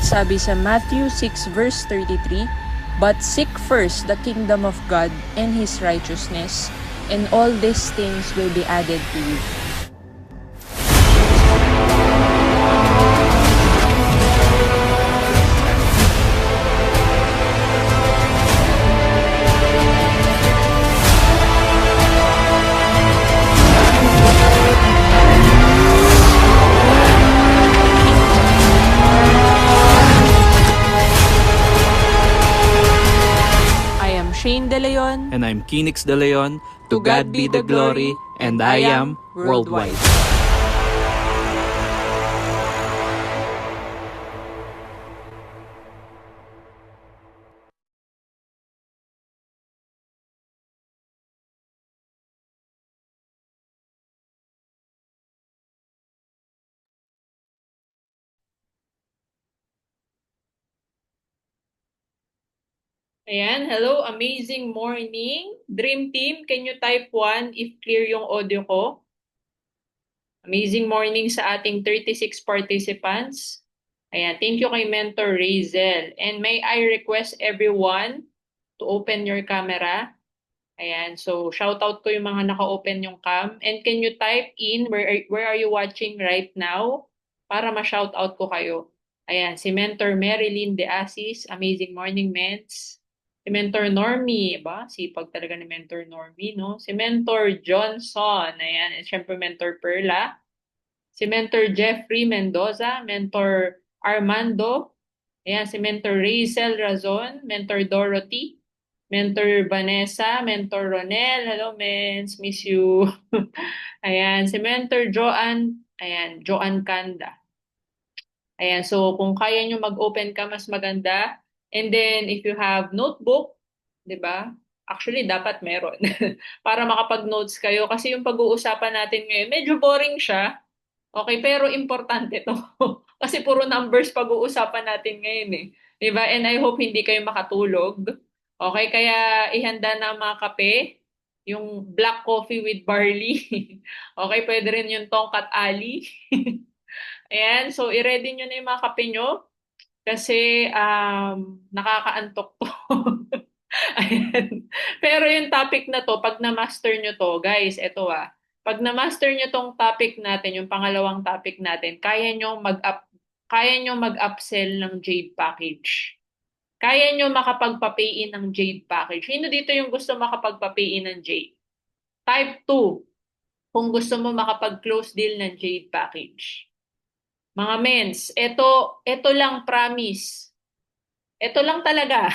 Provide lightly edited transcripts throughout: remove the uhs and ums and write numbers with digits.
sabi sa Matthew 6 verse 33, "But seek first the kingdom of God and His righteousness, and all these things will be added to you." I am Shane De Leon. And I'm Kinix De Leon. To God be the glory, and I am worldwide. Ayan, hello, amazing morning. Dream Team, can you type 1 if clear yung audio ko? Amazing morning sa ating 36 participants. Ayan, thank you kay Mentor Razel. And may I request everyone to open your camera? Ayan, so shout out ko yung mga naka-open yung cam. And can you type in where are you watching right now para ma-shout out ko kayo? Ayan, si Mentor Marilyn De Asis, amazing morning, Ments. Si Mentor Normie, ba? Sipag talaga ni Mentor Normie, no? Si Mentor Johnson, ayan, and syempre Mentor Perla. Si Mentor Jeffrey Mendoza, Mentor Armando, ayan, si Mentor Razel Razon, Mentor Dorothy, Mentor Vanessa, Mentor Ronel, hello mens, miss you. Ayan, si Mentor Joanne, ayan, Joanne Kanda. Ayan, so kung kaya nyo mag-open ka, mas maganda. And then, if you have notebook, di ba? Actually, dapat meron. Para makapag-notes kayo. Kasi yung pag-uusapan natin ngayon, medyo boring siya. Okay, pero importante to. Kasi puro numbers pag-uusapan natin ngayon eh. Di ba? And I hope hindi kayo makatulog. Okay, kaya ihanda na ang mga kape. Yung black coffee with barley. Okay, pwede rin yung tongkat ali. Ayan, so i-ready nyo na yung mga kape nyo kasi nakakaantok to. Ayan. Pero yung topic na to, pag na-master nyo to, guys, eto pag na-master nyo tong topic natin, yung pangalawang topic natin, kaya nyo mag-upsell ng Jade package. Kaya nyo makapagpa-pay-in ng Jade package. Sino dito yung gusto makapagpa-pay-in ng Jade? Type 2, kung gusto mo makapag-close deal ng Jade package. Mga mens, ito lang promise. Ito lang talaga.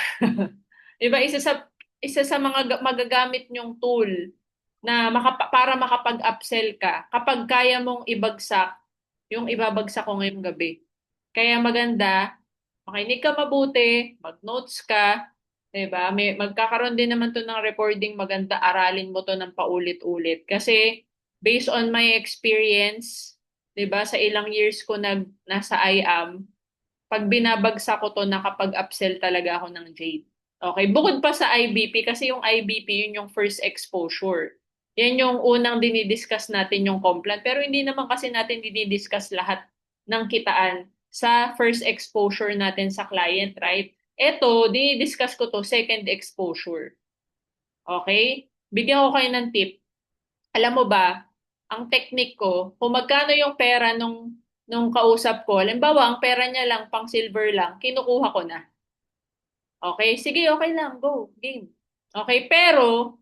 'Di ba isa sa mga magagamit nyong tool na para makapag-upsell ka kapag kaya mong ibagsak yung ibabagsak ko ngayong gabi. Kaya maganda, makinig ka mabuti, mag-notes ka, 'di ba? Magkakaroon din naman to ng recording, maganda aralin mo to ng paulit-ulit kasi based on my experience, 'di ba, sa ilang years ko nasa IAM, pag binabagsak ko to, nakapag-upsell talaga ako ng Jade. Okay, bukod pa sa IBP, kasi yung IBP, yun yung first exposure. Yan yung unang dinidiscuss natin yung Complan. Pero hindi naman kasi natin dinidiscuss lahat ng kitaan sa first exposure natin sa client, right? Ito, dinidiscuss ko to, second exposure. Okay? Bigyan ko kayo ng tip. Alam mo ba, ang technique ko, kung magkano yung pera nung kausap ko, halimbawa, ang pera niya lang, pang silver lang, kinukuha ko na. Okay? Sige, okay lang. Go. Game. Okay? Pero,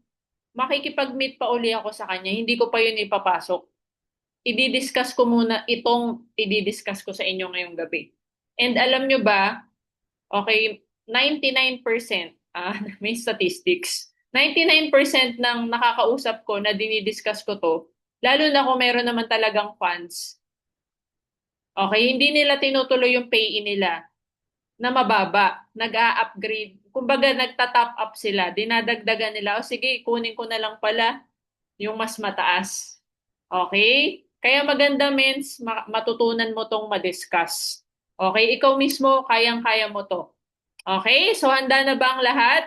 makikipag-meet pa uli ako sa kanya. Hindi ko pa yun ipapasok. I-discuss ko muna itong i-discuss ko sa inyo ngayong gabi. And alam nyo ba, okay, 99%, may statistics, 99% ng nakakausap ko na dinidiscuss ko to, lalo na kung meron naman talagang funds, okay, hindi nila tinutuloy yung pay-in nila na mababa, nag-a-upgrade. Kumbaga, nagta-top up sila, dinadagdagan nila, o sige, kunin ko na lang pala yung mas mataas. Okay? Kaya maganda means matutunan mo tong ma-discuss. Okay? Ikaw mismo, kayang-kaya mo to. Okay? So, handa na ba ang lahat?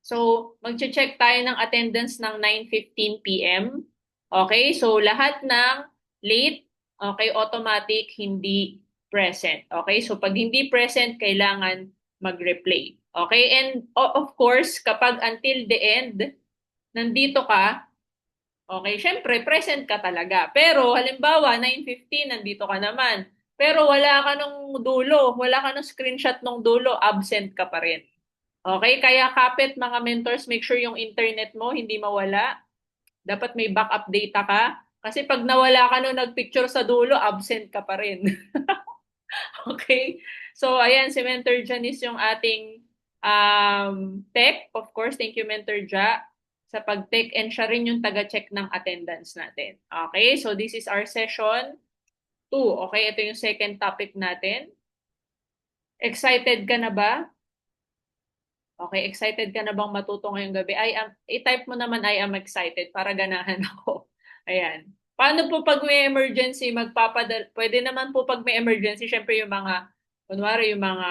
So, mag-check tayo ng attendance ng 9:15 p.m. Okay? So, lahat ng late, okay, automatic, hindi present. Okay? So pag hindi present, kailangan mag-replay. Okay? And of course, kapag until the end, nandito ka, okay, syempre present ka talaga. Pero halimbawa, 9:15, nandito ka naman. Pero wala ka nung dulo, wala ka nung screenshot nung dulo, absent ka pa rin. Okay? Kaya kapit mga mentors, make sure yung internet mo hindi mawala. Dapat may backup data ka. Kasi pag nawala ka nung nagpicture sa dulo, absent ka pa rin. Okay? So, ayan, si Mentor Janice yung ating tech. Of course, thank you, Mentor Ja, sa pag-tech, and siya rin yung taga-check ng attendance natin. Okay? So, this is our session 2. Okay? Ito yung second topic natin. Excited ka na ba? Okay, excited ka na bang matuto ngayong gabi? I-type mo naman I am excited para ganahan ako. Ayan. Paano po pag may emergency, pwede naman po pag may emergency, syempre yung mga, kunwari yung mga,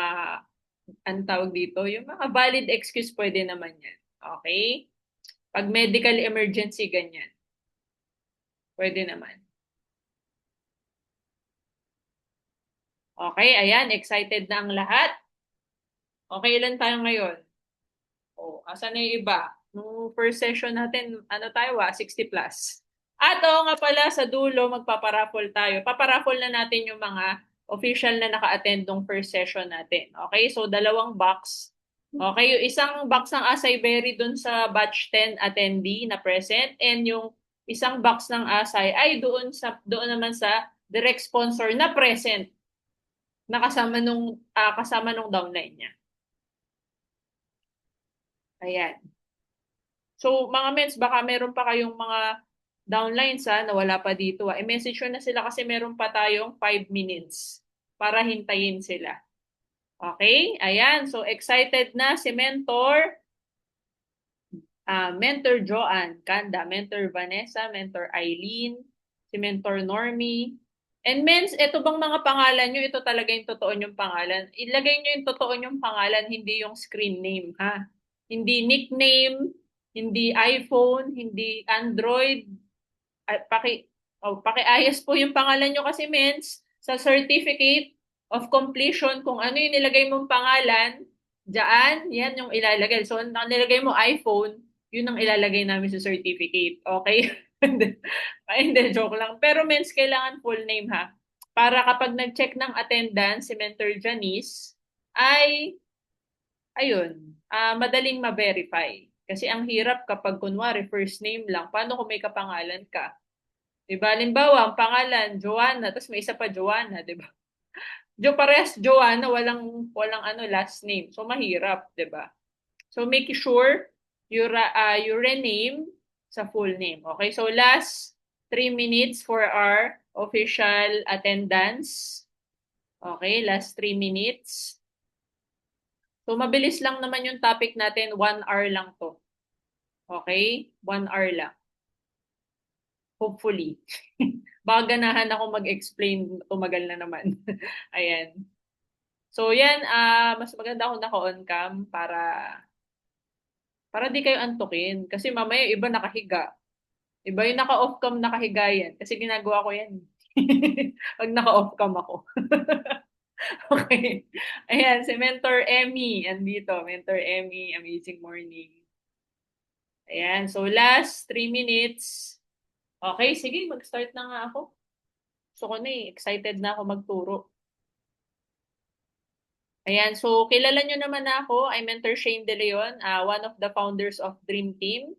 ang tawag dito, yung mga valid excuse, pwede naman yan. Okay? Pag medical emergency, ganyan. Pwede naman. Okay, ayan, excited na ang lahat. Okay, ilan tayo ngayon? Oh, asan na yung iba? Nung first session natin, ano tayo 60 plus. At oo nga pala, sa dulo, magpaparaffle tayo. Paparaffle na natin yung mga official na naka-attend nung first session natin. Okay, so dalawang box. Okay, yung isang box ng Asay Berry dun sa batch 10 attendee na present, and yung isang box ng Asay ay doon naman sa direct sponsor na present na kasama nung downline niya. Ayan. So, mga mens, baka meron pa kayong mga downlines na wala pa dito. I-message na sila kasi meron pa tayong 5 minutes para hintayin sila. Okay? Ayan. So, excited na si Mentor. Mentor Joanne Kanda, Mentor Vanessa, Mentor Eileen, si Mentor Normie. And mens, ito bang mga pangalan nyo, ito talaga yung totoo nyong pangalan. Ilagay nyo yung totoo nyong pangalan, hindi yung screen name, ha? Hindi nickname, hindi iPhone, hindi Android. Pakiayos po yung pangalan nyo kasi mens, sa certificate of completion, kung ano yung nilagay mong pangalan, diyan, yan yung ilalagay. So, ang nilagay mo iPhone, yun ang ilalagay namin sa certificate. Okay? Hindi, joke lang. Pero mens, kailangan full name ha. Para kapag nag-check ng attendance si Mentor Janice, ay, ayun, madaling ma-verify. Kasi ang hirap kapag kunwari first name lang, paano kung may kapangalan ka? Diba? Halimbawa, ang pangalan, Joanna, tapos may isa pa Joanna, diba? Parehas Joanna, walang last name. So, mahirap, diba? So, make sure you rename sa full name. Okay? So, last 3 minutes for our official attendance. Okay? Last 3 minutes. So, mabilis lang naman yung topic natin. 1 hour lang to. Okay? 1 hour lang. Hopefully. Baka ganahan ako mag-explain, tumagal na naman. Ayan. So, yan, mas maganda ako naka-on cam para di kayo antukin. Kasi mamaya iba nakahiga. Iba yung naka-off cam nakahiga yan. Kasi ginagawa ko yan. Pag naka-off cam ako. Okay. Ayan, si Mentor Emmy. Andito, Mentor Emmy, amazing morning. Ayan, so last 3 minutes. Okay, sige, mag-start na nga ako. So ko na excited na ako magturo. Ayan, so kilala nyo naman ako. I'm Mentor Shane De Leon, one of the founders of Dream Team.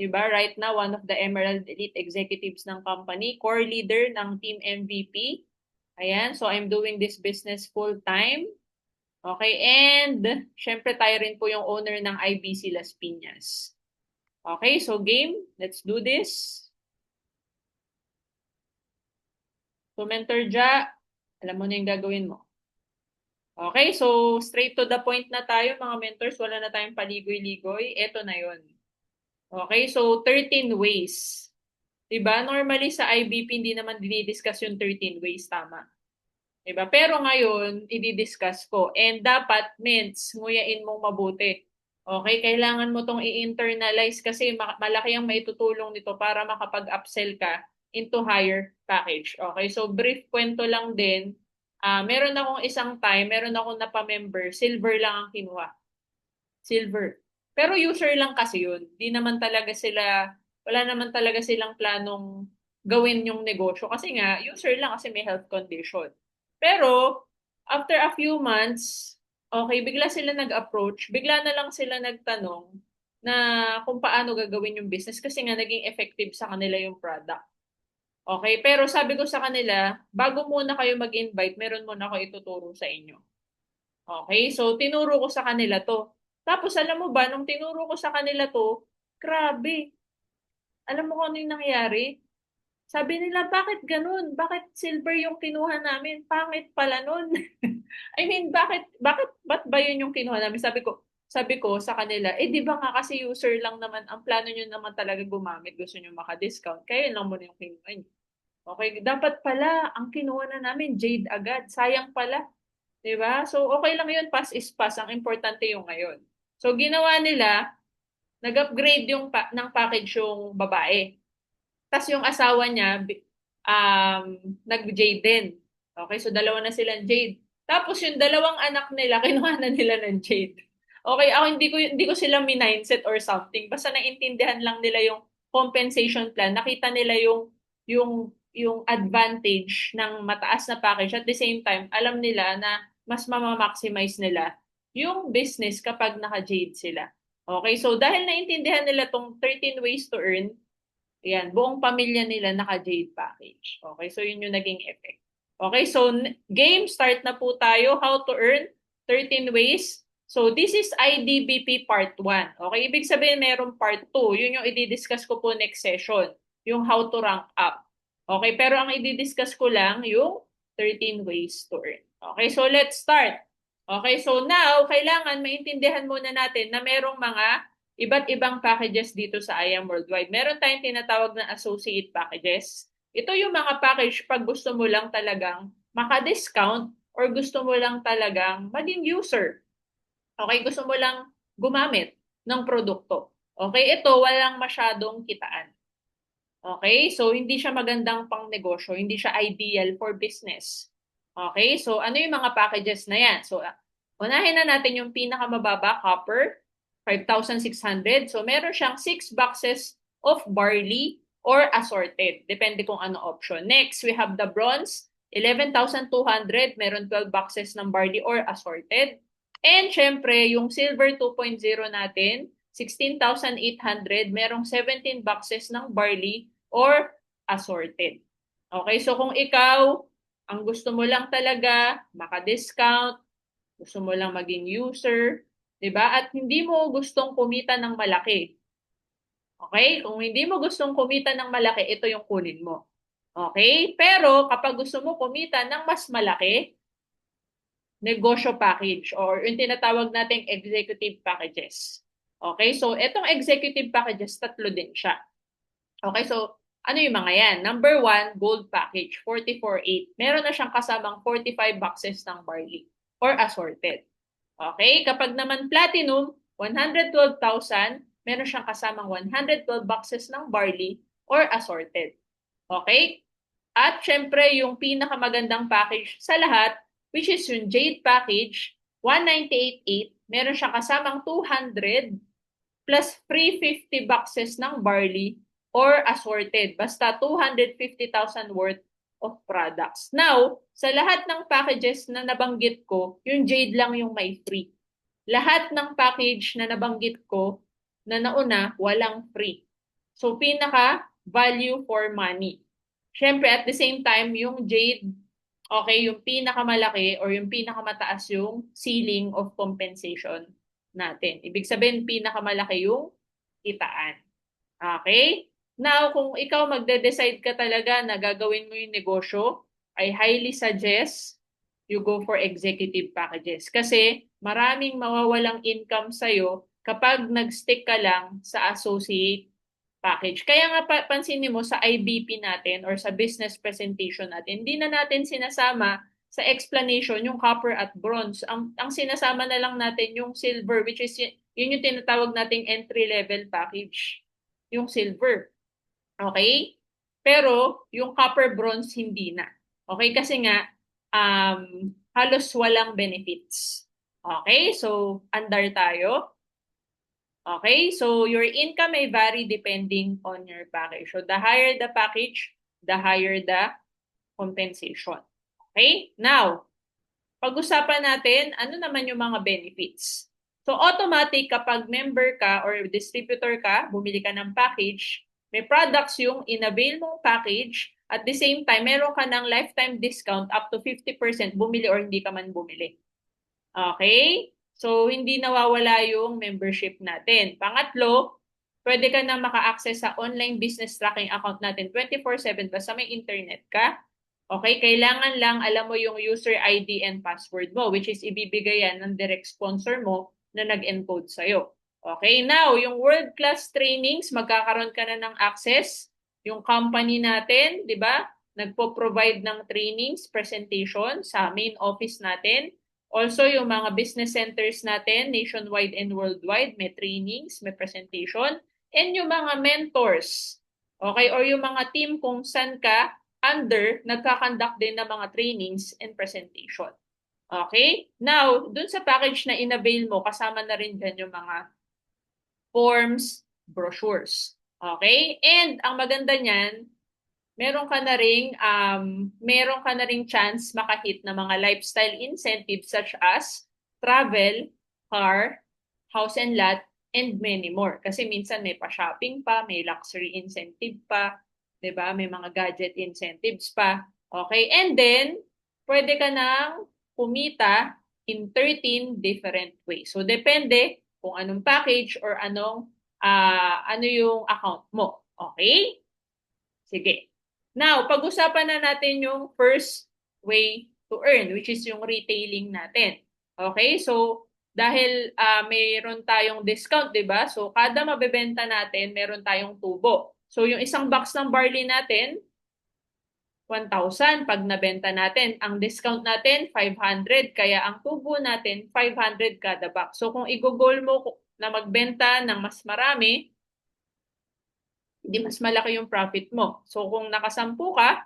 Diba? Right now, one of the Emerald Elite executives ng company, core leader ng Team MVP. Ayan, so I'm doing this business full-time. Okay, and syempre tayo rin po yung owner ng IBC Las Piñas. Okay, so game, let's do this. So Mentor Ja, alam mo na yung gagawin mo. Okay, so straight to the point na tayo mga mentors, wala na tayong paligoy-ligoy. Ito na yon. Okay, so 13 ways. Diba? Normally sa IBP hindi naman dinidiscuss yung 13 ways, tama. Diba? Pero ngayon, i-discuss ko. And dapat, ments, nguyain mong mabuti. Okay, kailangan mo tong i-internalize kasi malaki ang maitutulong nito para makapag-upsell ka into higher package. Okay, so brief kwento lang din. Meron akong isang time, meron akong napamember, silver lang ang kinuha. Silver. Pero user lang kasi yun. Di naman talaga sila, wala naman talaga silang planong gawin yung negosyo. Kasi nga, user lang kasi may health condition. Pero, after a few months, okay, bigla sila nag-approach, bigla na lang sila nagtanong na kung paano gagawin yung business kasi nga naging effective sa kanila yung product. Okay, pero sabi ko sa kanila, bago muna kayo mag-invite, meron muna ako ituturo sa inyo. Okay, so tinuro ko sa kanila to. Tapos alam mo ba, nung tinuro ko sa kanila to, grabe. Alam mo kung ano yung nangyari? Sabi nila, bakit ganun? Bakit silver yung kinuha namin? Pangit pala nun. I mean, ba't ba yun yung kinuha namin? Sabi ko sa kanila, di ba nga kasi user lang naman, ang plano nyo naman talaga gumamit, gusto nyo maka-discount, kaya lang muna yung kinuha nyo. Okay, dapat pala, ang kinuha na namin, Jade agad. Sayang pala. 'Di ba? So, okay lang yun, pass is pass. Ang importante yung ngayon. So, ginawa nila, nag-upgrade ng package yung babae. Tapos yung asawa niya, nag-Jade din. Okay, so dalawa na silang Jade. Tapos yung dalawang anak nila, kinuha na nila ng Jade. Okay, ako hindi ko sila mindset or something. Basta naintindihan lang nila yung compensation plan. Nakita nila yung advantage ng mataas na package. At the same time, alam nila na mas mamamaximize nila yung business kapag naka-Jade sila. Okay, so dahil naintindihan nila tong 13 ways to earn, ayan, buong pamilya nila naka-Jade package. Okay, so yun yung naging effect. Okay, so game, start na po tayo. How to earn 13 ways. So this is IDBP part 1. Okay, ibig sabihin meron part 2. Yun yung i-discuss ko po next session. Yung how to rank up. Okay, pero ang i-discuss ko lang yung 13 ways to earn. Okay, so let's start. Okay, so now, kailangan maintindihan muna natin na merong mga iba't ibang packages dito sa IAM Worldwide. Meron tayong tinatawag na associate packages. Ito yung mga package pag gusto mo lang talagang maka-discount or gusto mo lang talagang maging user. Okay, gusto mo lang gumamit ng produkto. Okay, ito walang masyadong kitaan. Okay, so hindi siya magandang pang negosyo, hindi siya ideal for business. Okay, so ano yung mga packages na yan? So, unahin na natin yung pinakamababa, copper, 5,600. So, meron siyang 6 boxes of barley or assorted. Depende kung ano option. Next, we have the bronze, 11,200. Meron 12 boxes ng barley or assorted. And syempre, yung silver 2.0 natin, 16,800. Merong 17 boxes ng barley or assorted. Okay, so kung ikaw, ang gusto mo lang talaga, maka-discount, gusto mo lang maging user, 'di ba? At hindi mo gustong kumita ng malaki. Okay? Kung hindi mo gustong kumita ng malaki, ito yung kunin mo. Okay? Pero kapag gusto mo kumita ng mas malaki, negosyo package or yung tinatawag nating executive packages. Okay? So, itong executive packages, tatlo din siya. Okay? So, ano yung mga yan? Number 1, gold package, 44.8. Meron na siyang kasamang 45 boxes ng barley or assorted. Okay? Kapag naman platinum, 112,000, meron siyang kasamang 112 boxes ng barley or assorted. Okay? At syempre, yung pinakamagandang package sa lahat, which is yung Jade package, 198.8, meron siyang kasamang 200 plus free 50 boxes ng barley or assorted. Basta 250,000 worth of products. Now, sa lahat ng packages na nabanggit ko, yung Jade lang yung may free. Lahat ng package na nabanggit ko na nauna, walang free. So, pinaka value for money. Siyempre, at the same time, yung Jade, okay, yung pinakamalaki or yung pinakamataas yung ceiling of compensation natin. Ibig sabihin, pinakamalaki yung kitaan. Okay? Now, kung ikaw magde-decide ka talaga na gagawin mo yung negosyo, I highly suggest you go for executive packages. Kasi maraming mawawalang income sa'yo kapag nag-stick ka lang sa associate package. Kaya nga pansinin mo sa IBP natin or sa business presentation natin, hindi na natin sinasama sa explanation yung copper at bronze. Ang sinasama na lang natin yung silver, which is yun yung tinatawag nating entry-level package. Yung silver. Okay? Pero yung copper bronze hindi na. Okay? Kasi nga, halos walang benefits. Okay, so andar tayo. Okay, so your income may vary depending on your package. So the higher the package, the higher the compensation. Okay, now, pag-usapan natin, ano naman yung mga benefits. So automatic kapag member ka or distributor ka, bumili ka ng package, may products yung in-avail mong package, at the same time, meron ka ng lifetime discount up to 50% bumili or hindi ka man bumili. Okay? So, hindi nawawala yung membership natin. Pangatlo, pwede ka na maka-access sa online business tracking account natin 24/7 basta may internet ka. Okay? Kailangan lang alam mo yung user ID and password mo, which is ibibigay yan ng direct sponsor mo na nag-encode sa'yo. Okay? Now, yung world-class trainings, magkakaroon ka na ng access. Yung company natin, di ba? Nagpo-provide ng trainings, presentation sa main office natin. Also, yung mga business centers natin, nationwide and worldwide, may trainings, may presentation. And yung mga mentors, okay, or yung mga team kung saan ka under, nagkakandak din ng mga trainings and presentation. Okay? Now, dun sa package na in-avail mo, kasama na rin dyan yung mga forms, brochures. Okay? And ang maganda niyan, meron ka na ring chance makahit na mga lifestyle incentives such as travel, car, house and lot, and many more. Kasi minsan may pa-shopping pa, may luxury incentive pa, 'di ba? May mga gadget incentives pa. Okay? And then, pwede ka nang kumita in 13 different ways. So, depende kung anong package or ano yung account mo. Okay? Sige. Now, pag-usapan na natin yung first way to earn, which is yung retailing natin. Okay? So, dahil mayroon tayong discount, di ba? So, kada mabebenta natin, meron tayong tubo. So, yung isang box ng barley natin, 1,000 pag nabenta natin. Ang discount natin, 500. Kaya ang tubo natin, 500 kada box. So, kung i-goal mo na magbenta ng mas marami, hindi mas malaki yung profit mo. So, kung nakasampu ka,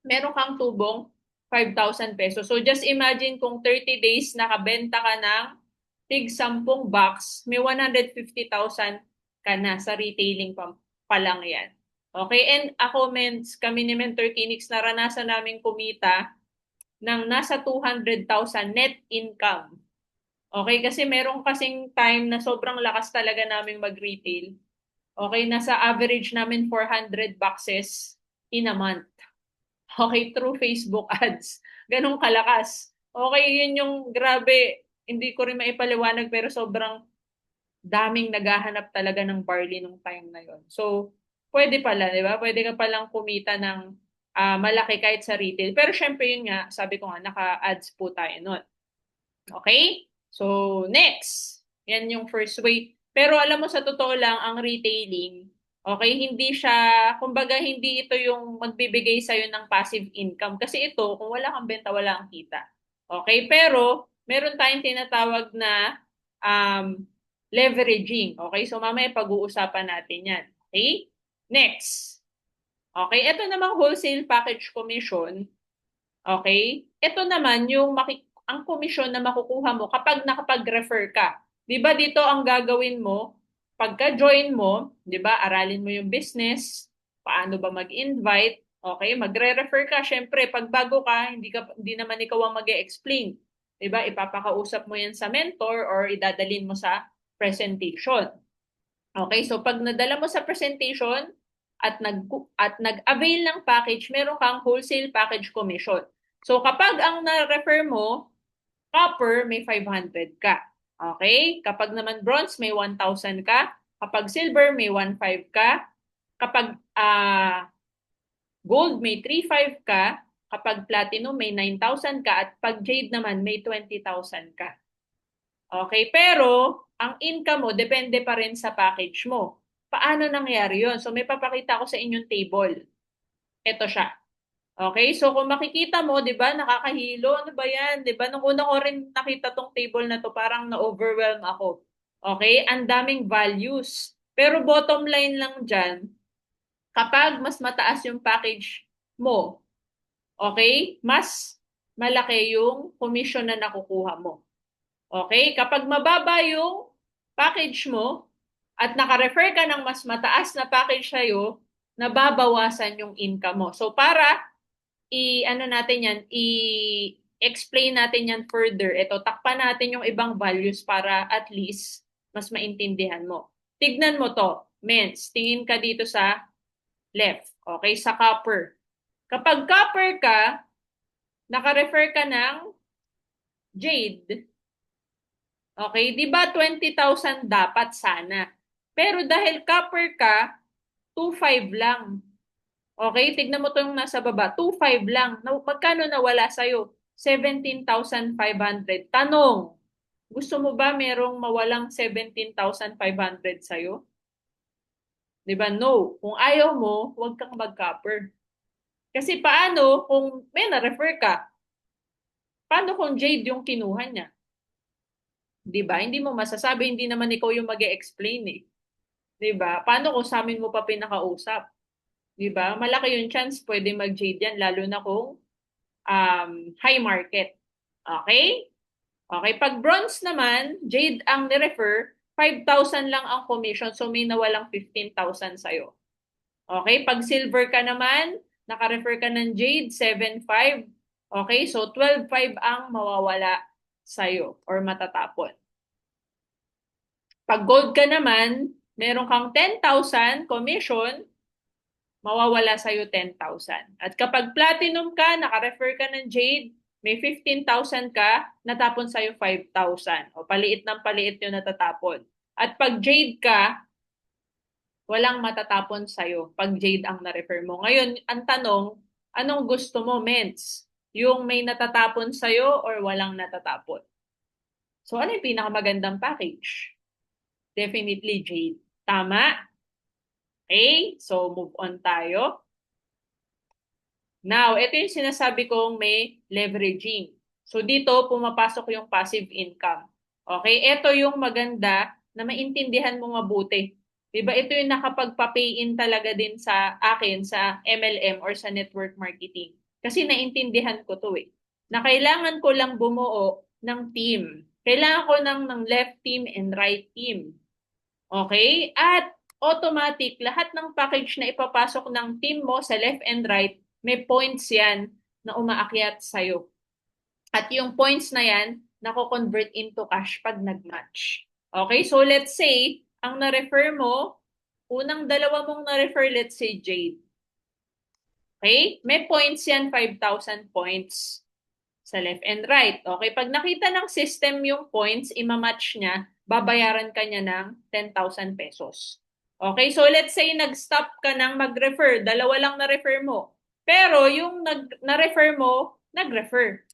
meron kang tubong 5,000 pesos. So, just imagine kung 30 days nakabenta ka ng tig 10 box, may 150,000 ka na sa retailing pa lang yan. Okay? And ako, kami ni Mentor Kinix, naranasan namin kumita ng nasa 200,000 net income. Okay? Kasi meron kasing time na sobrang lakas talaga namin mag-retail. Okay, nasa average namin 400 boxes in a month. Okay, through Facebook ads. Ganong kalakas. Okay, yun yung grabe. Hindi ko rin maipaliwanag pero sobrang daming naghahanap talaga ng barley nung time na yon. So, pwede pala, di ba? Pwede ka palang kumita ng malaki kahit sa retail. Pero syempre yun nga, sabi ko nga, naka-ads po tayo nun. Okay? So, next. Yan yung first way. Pero alam mo, sa totoo lang, ang retailing, okay, hindi siya, kumbaga, hindi ito yung magbibigay sa'yo ng passive income. Kasi ito, kung wala kang benta, wala kang kita. Okay? Pero, meron tayong tinatawag na leveraging. Okay? So, mamaya pag-uusapan natin yan. Okay? Next. Okay? Ito namang wholesale package commission. Okay? Ito naman yung ang komisyon na makukuha mo kapag nakapag-refer ka. 'Di ba dito ang gagawin mo, pagka-join mo, 'di ba, aralin mo yung business, paano ba mag-invite, okay, magre-refer ka. Syempre, pag bago ka, hindi naman ikaw ang mag-e-explain. 'Di ba? Ipapakausap mo 'yan sa mentor or idadalin mo sa presentation. Okay, so pag nadala mo sa presentation at nag-avail ng package, meron kang wholesale package commission. So kapag ang na-refer mo, copper, may 500 ka. Okay? Kapag naman bronze, may 1,000 ka. Kapag silver, may 1,500 ka. Kapag gold, may 3,500 ka. Kapag platinum, may 9,000 ka. At pag jade naman, may 20,000 ka. Okay? Pero, ang income mo, depende pa rin sa package mo. Paano nangyari yun? So, may papakita ko sa inyong table. Ito siya. Okay, so kung makikita mo, 'di ba, nakakahilo, ano ba 'yan? 'Di ba? Nung una ko rin nakita tong table na to, parang na-overwhelm ako. Okay, ang daming values. Pero bottom line lang diyan, kapag mas mataas yung package mo, okay, mas malaki yung commission na nakukuha mo. Okay? Kapag mababa yung package mo at naka-refer ka ng mas mataas na package sa'yo, nababawasan yung income mo. So para ano natin yan, i-explain natin yan further. Ito, takpan natin yung ibang values para at least mas maintindihan mo. Tignan mo to, mens. Tingin ka dito sa left. Okay, sa copper. Kapag copper ka, naka-refer ka ng jade. Okay, di ba 20,000 dapat sana? Pero dahil copper ka, 2,500 lang. Okay, tignan mo to yung nasa baba. 2,500 lang. Magkano nawala sa'yo? 17,500. Tanong, gusto mo ba merong mawalang 17,500 sa'yo? Di ba? No. Kung ayaw mo, huwag kang mag-copper. Kasi paano kung may na-refer ka? Paano kung Jade yung kinuha niya? Di ba? Hindi mo masasabi, hindi naman ikaw yung mag-e-explain eh. Di ba? Paano kung sa amin mo pa pinakausap? Di ba? Malaki yung chance pwede mag-Jade yan, lalo na kung high market. Okay? Okay, pag bronze naman, Jade ang ni-refer, 5,000 lang ang commission, so may nawalang 15,000 sa'yo. Okay, pag silver ka naman, naka-refer ka ng Jade, 7,500. Okay, so 12,500 ang mawawala sa'yo or matatapon. Pag gold ka naman, meron kang 10,000 commission, mawawala sa'yo 10,000. At kapag platinum ka, naka-refer ka ng Jade, may 15,000 ka, natapon sa'yo 5,000. O paliit ng paliit yung natatapon. At pag Jade ka, walang matatapon sa'yo pag Jade ang na-refer mo. Ngayon, ang tanong, anong gusto mo, Mens? Yung may natatapon sa'yo or walang natatapon? So, ano yung pinakamagandang package? Definitely Jade. Tama? Okay, so move on tayo. Now, ito yung sinasabi kong may leveraging. So, dito pumapasok yung passive income. Okay, ito yung maganda na maintindihan mo mabuti. Diba, ito yung nakapagpa-pay-in talaga din sa akin sa MLM or sa network marketing. Kasi naintindihan ko to eh. Na kailangan ko lang bumuo ng team. Kailangan ko ng left team and right team. Okay? At automatic, lahat ng package na ipapasok ng team mo sa left and right, may points yan na umaakyat sa'yo. At yung points na yan, nako-convert into cash pag nag-match. Okay? So let's say, ang na-refer mo, unang dalawa mong na-refer, let's say Jade. Okay? May points yan, 5,000 points sa left and right. Okay? Pag nakita ng system yung points, imamatch niya, babayaran ka niya ng 10,000 pesos. Okay? So let's say nag-stop ka ng mag-refer, dalawa lang na-refer mo. Pero yung na-refer mo, nag-refer.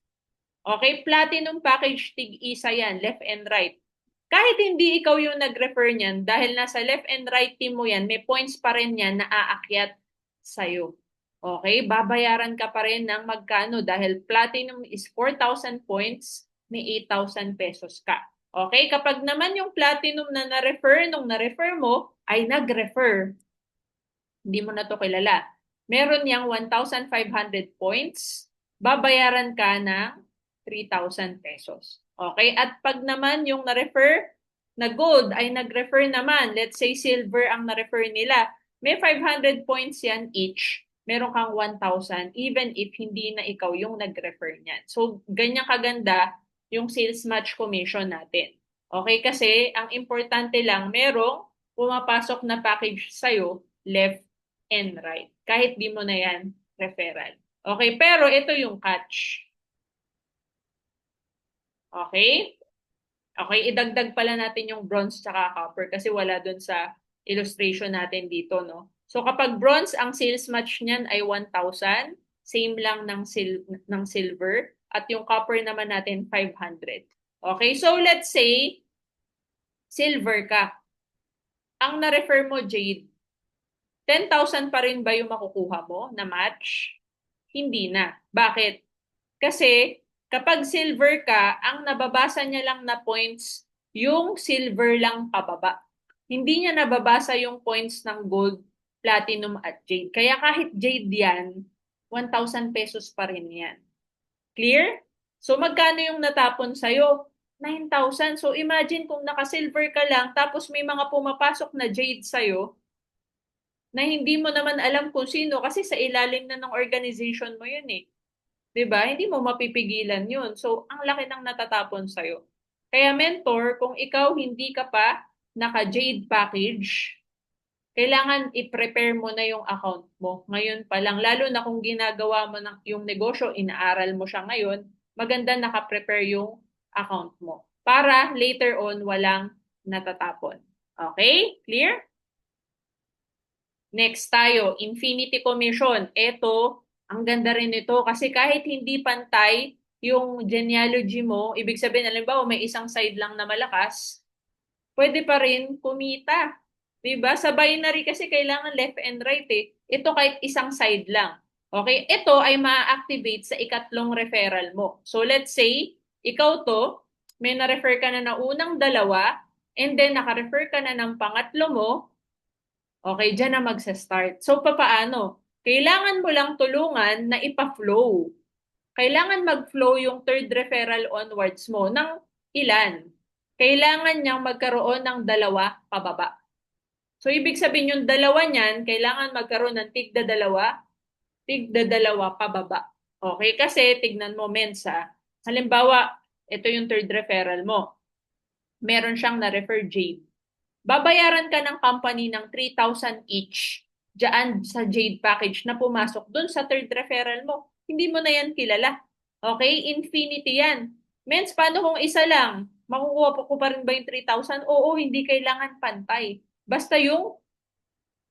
Okay? Platinum package, tig-isa yan, left and right. Kahit hindi ikaw yung nag-refer niyan, dahil nasa left and right team mo yan, may points pa rin yan na aakyat sa'yo. Okay? Babayaran ka pa rin ng magkano dahil platinum is 4,000 points, may 8,000 pesos ka. Okay? Kapag naman yung platinum na na-refer nung na-refer mo ay nag-refer, hindi mo na to kilala. Meron yang 1,500 points, babayaran ka ng 3,000 pesos. Okay? At pag naman yung na-refer na gold ay nag-refer naman, let's say silver ang na-refer nila, may 500 points yan each. Meron kang 1,000 even if hindi na ikaw yung nag-refer niyan. So, ganyan kaganda yung sales match commission natin. Okay? Kasi ang importante lang, merong pumapasok na package sa'yo, left and right. Kahit di mo na yan referral. Okay? Pero ito yung catch. Okay? Okay, idagdag pala natin yung bronze tsaka copper kasi wala dun sa illustration natin dito, no? So kapag bronze, ang sales match niyan ay 1,000, same lang ng silver, at yung copper naman natin 500. Okay, so let's say silver ka. Ang na-refer mo, Jade, 10,000 pa rin ba yung makukuha mo na match? Hindi na. Bakit? Kasi kapag silver ka, ang nababasa niya lang na points, yung silver lang pababa. Hindi niya nababasa yung points ng gold, platinum at jade. Kaya kahit jade yan, 1,000 pesos pa rin yan. Clear? So magkano yung natapon sa'yo? 9,000. So imagine kung naka-silver ka lang tapos may mga pumapasok na jade sa'yo na hindi mo naman alam kung sino kasi sa ilalim na ng organization mo yun eh. 'Di ba? Hindi mo mapipigilan yun. So ang laki ng natatapon sa'yo. Kaya mentor, kung ikaw hindi ka pa naka-jade package, kailangan i-prepare mo na yung account mo. Ngayon pa lang, lalo na kung ginagawa mo ng, yung negosyo, inaaral mo siya ngayon, maganda naka-prepare yung account mo. Para later on, walang natatapon. Okay? Clear? Next tayo, Infinity Commission. Ito, ang ganda rin nito kasi kahit hindi pantay yung genealogy mo, ibig sabihin, alam ba, may isang side lang na malakas, pwede pa rin kumita. 'Di ba? Sa binary kasi kailangan left and right eh. Ito kahit isang side lang. Okay? Ito ay ma-activate sa ikatlong referral mo. So let's say, ikaw to, may na-refer ka na unang dalawa, and then naka-refer ka na ng pangatlo mo, okay, dyan na magsa-start. So papaano? Kailangan mo lang tulungan na ipa-flow. Kailangan mag-flow yung third referral onwards mo ng ilan? Kailangan niyang magkaroon ng dalawa pababa. So, ibig sabihin yung dalawa niyan, kailangan magkaroon ng tigda dalawa pababa. Okay? Kasi, tignan mo, Mensa, halimbawa, ito yung third referral mo. Meron siyang na-refer Jade. Babayaran ka ng company ng 3,000 each dyan sa Jade package na pumasok dun sa third referral mo. Hindi mo na yan kilala. Okay? Infinity yan. Mens, paano kung isa lang? Makukuha ko pa rin ba yung 3,000? Oo, hindi kailangan pantay. Basta yung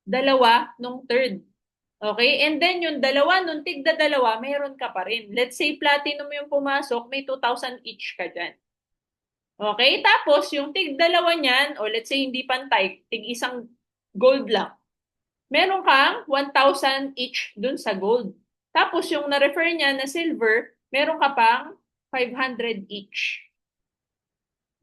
dalawa nung third. Okay? And then yung dalawa nung tigda dalawa, mayroon ka pa rin. Let's say platinum yung pumasok, may 2,000 each ka dyan. Okay? Tapos yung tig dalawa niyan, o let's say hindi pantay, tig isang gold lang. Meron kang 1,000 each dun sa gold. Tapos yung na-refer niya na silver, meron ka pang 500 each.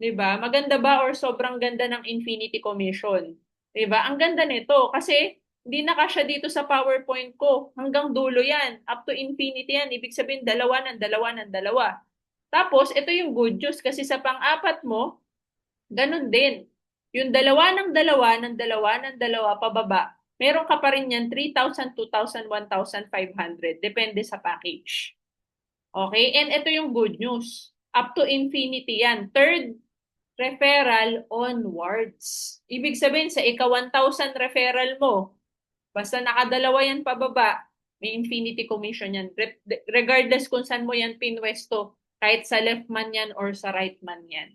'Di ba? Maganda ba or sobrang ganda ng Infinity Commission? 'Di ba? Ang ganda nito kasi hindi na kasya dito sa PowerPoint ko. Hanggang dulo 'yan. Up to infinity 'yan. Ibig sabihin dalawa ng dalawa ng dalawa. Tapos ito yung good news kasi sa pang-apat mo, ganun din. Yung dalawa ng dalawa ng dalawa ng dalawa pababa, meron ka pa rin yan 3,000, 2,000, 1,500. Depende sa package. Okay? And ito yung good news. Up to infinity yan. Third referral onwards. Ibig sabihin, sa ika-1,000 referral mo, basta nakadalawa yan pababa, may infinity commission yan. Regardless kung saan mo yan pinwesto, kahit sa left man yan or sa right man yan.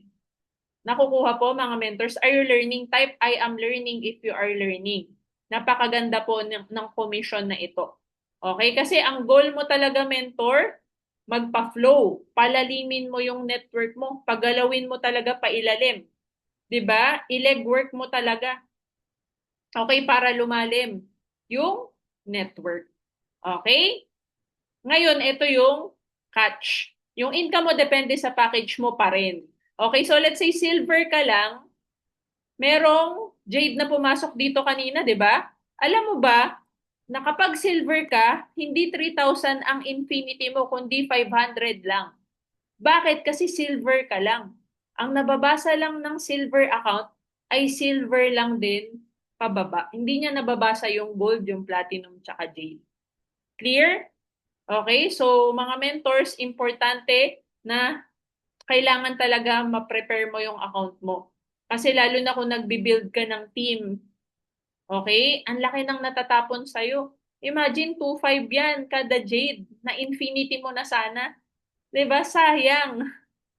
Nakukuha po mga mentors. Are you learning? Type I am learning if you are learning. Napakaganda po ng commission na ito. Okay? Kasi ang goal mo talaga, mentor, magpa-flow. Palalimin mo yung network mo. Pagalawin mo talaga pailalim. 'Di ba? I-leg work mo talaga. Okay? Para lumalim yung network. Okay? Ngayon, ito yung catch. Yung income mo depende sa package mo pa rin. Okay? So, let's say silver ka lang, merong jade na pumasok dito kanina, 'di ba? Alam mo ba, na kapag silver ka, hindi 3,000 ang infinity mo, kundi 500 lang. Bakit? Kasi silver ka lang. Ang nababasa lang ng silver account ay silver lang din pababa. Hindi niya nababasa yung gold, yung platinum, tsaka jade. Clear? Okay? So, mga mentors, importante na kailangan talaga ma-prepare mo yung account mo. Kasi lalo na kung nagbi-build ka ng team, okay? Ang laki ng natatapon sa'yo. Imagine 2,500 yan kada jade na infinity mo na sana. 'Di ba? Sayang.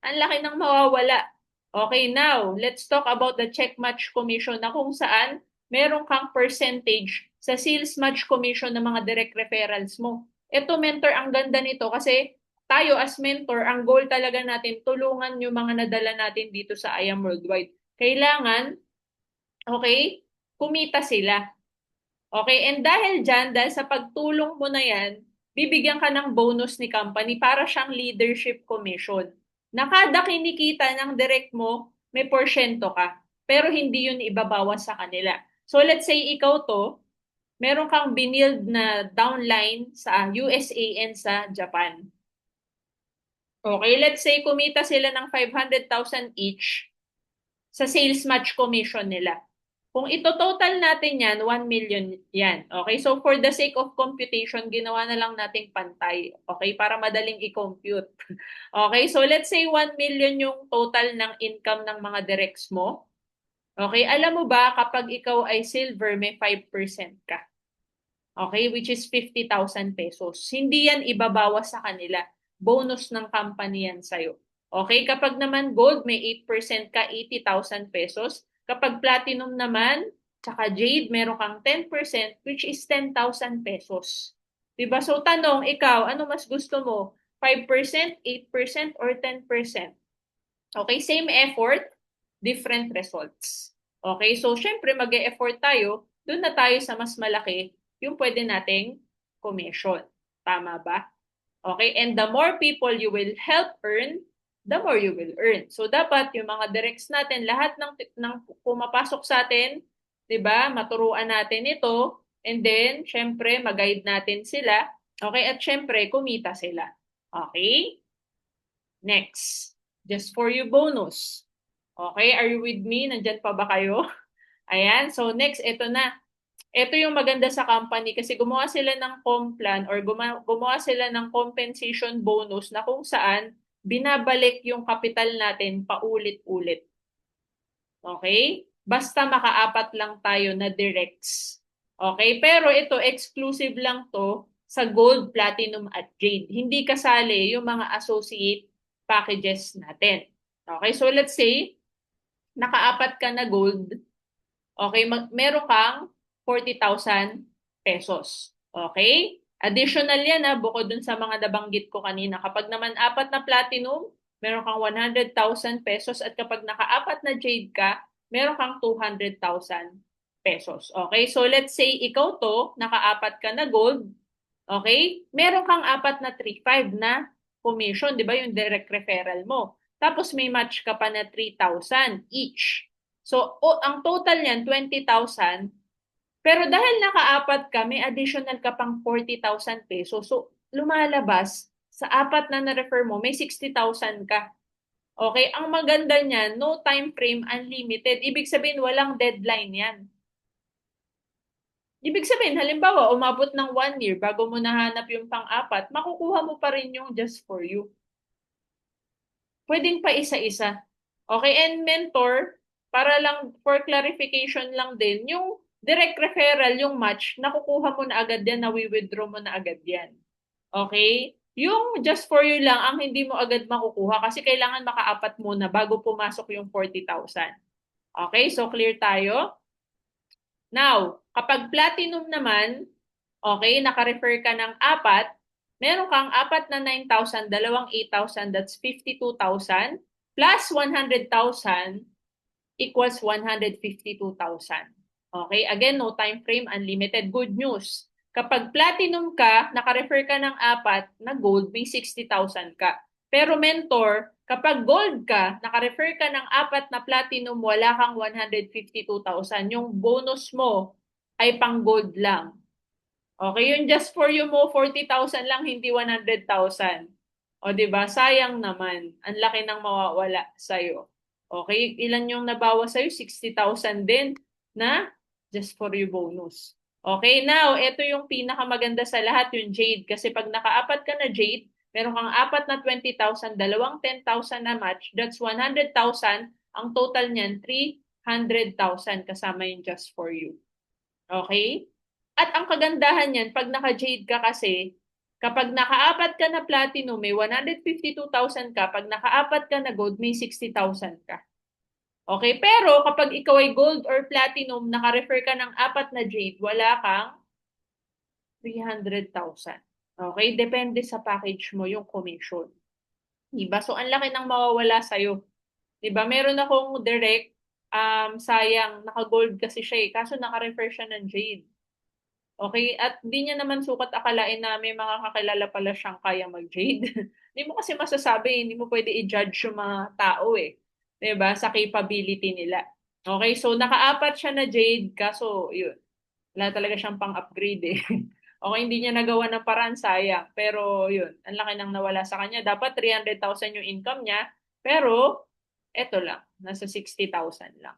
Ang laki ng mawawala. Okay, now, let's talk about the check match commission na kung saan meron kang percentage sa sales match commission ng mga direct referrals mo. Ito, mentor, ang ganda nito kasi tayo as mentor, ang goal talaga natin, tulungan yung mga nadala natin dito sa I Am Worldwide. Kailangan, okay, kumita sila. Okay, and dahil dyan, dahil sa pagtulong mo na yan, bibigyan ka ng bonus ni company para siyang leadership commission. Na kada kinikita ng direct mo, may porsyento ka. Pero hindi yun ibabawas sa kanila. So let's say ikaw to, meron kang binild na downline sa USA and sa Japan. Okay, let's say kumita sila ng 500,000 each sa sales match commission nila. Kung ito-total natin yan, 1 million yan. Okay, so for the sake of computation, ginawa na lang nating pantay. Okay, para madaling i-compute. Okay, so let's say 1 million yung total ng income ng mga directs mo. Okay, alam mo ba kapag ikaw ay silver, may 5% ka. Okay, which is 50,000 pesos. Hindi yan ibabawas sa kanila. Bonus ng company yan sa'yo. Okay, kapag naman gold, may 8% ka, 80,000 pesos. Kapag platinum naman, tsaka jade, meron kang 10%, which is 10,000 pesos. Diba? So, tanong, ikaw, ano mas gusto mo? 5%, 8%, or 10%? Okay, same effort, different results. Okay, so syempre mag-e-effort tayo, doon na tayo sa mas malaki yung pwede nating commission. Tama ba? Okay, and the more people you will help earn, the more you will earn. So dapat yung mga directs natin, lahat ng pumapasok sa atin, 'di ba? Maturuan natin ito, and then syempre mag-guide natin sila. Okay, at syempre kumita sila. Okay? Next, just for you bonus. Okay, are you with me? Nandyan pa ba kayo? Ayan, so next, ito na. Ito yung maganda sa company kasi gumawa sila ng complan or gumawa sila ng compensation bonus na kung saan binabalik yung capital natin paulit-ulit. Okay? Basta makaapat lang tayo na directs. Okay? Pero ito, exclusive lang to sa gold, platinum, at jade. Hindi kasali yung mga associate packages natin. Okay? So let's say, nakaapat ka na gold. Okay? Meron kang 40,000 pesos. Okay? Additional yan bukod dun sa mga nabanggit ko kanina. Kapag naman apat na platinum, meron kang 100,000 pesos at kapag nakaapat na jade ka, meron kang 200,000 pesos. Okay? So let's say ikaw to, nakaapat ka na gold, okay? Meron kang apat na 3,500 na commission, di ba? Yung direct referral mo. Tapos may match ka pa na 3,000 each. So ang total niyan 20,000. Pero dahil nakaapat ka, may additional ka pang 40,000 pesos. So, lumalabas, sa apat na na-refer mo, may 60,000 ka. Okay? Ang maganda niyan, no time frame, unlimited. Ibig sabihin, walang deadline yan. Ibig sabihin, halimbawa, umabot ng 1 year bago mo nahanap yung pang-apat, makukuha mo pa rin yung just for you. Pwedeng pa isa-isa. Okay? And mentor, para lang, for clarification lang din, yung direct referral, yung match, nakukuha mo na agad yan, nawi-withdraw mo na agad yan. Okay? Yung just for you lang, ang hindi mo agad makukuha kasi kailangan makaapat muna bago pumasok yung 40,000. Okay? So, clear tayo? Now, kapag platinum naman, okay, naka-refer ka ng apat, meron kang apat na 9,000, dalawang 8,000, that's 52,000, plus 100,000 equals 152,000. Okay, again, no time frame, unlimited. Good news. Kapag platinum ka, naka-refer ka ng apat na gold, may 60,000 ka. Pero mentor, kapag gold ka, naka-refer ka ng apat na platinum, wala kang 152,000. Yung bonus mo ay pang gold lang. Okay, yung just for you mo, 40,000 lang, hindi 100,000. O, diba? Sayang naman. Ang laki ng mawawala sa'yo. Okay, ilan yung nabawas sa'yo? 60,000 din na just for you bonus. Okay, now, ito yung pinakamaganda sa lahat, yung jade. Kasi pag nakaapat ka na jade, meron kang apat na 20,000, dalawang 10,000 na match, that's 100,000. Ang total niyan, 300,000 kasama yung just for you. Okay? At ang kagandahan niyan, pag naka-jade ka kasi, kapag nakaapat ka na platinum, may 152,000 ka. Pag nakaapat ka na gold, may 60,000 ka. Okay, pero kapag ikaw ay gold or platinum, naka-refer ka ng apat na jade, wala kang 300,000. Okay, depende sa package mo yung commission. Diba? So, ang laki ng mawawala sa'yo. Diba? Meron akong direct, sayang, naka-gold kasi siya kaso naka-refer siya ng jade. Okay, at di niya naman sukat akalain na may mga kakilala pala siyang kaya mag-jade. Hindi mo kasi masasabi, hindi mo pwede i-judge yung mga tao 'Diba? Sa capability nila. Okay, so nakaapat siya na jade, kaso yun. Wala talaga siyang pang-upgrade Okay, hindi niya nagawa ng paraan, sayang. Pero yun, ang laki nang nawala sa kanya. Dapat 300,000 yung income niya, pero eto lang, nasa 60,000 lang.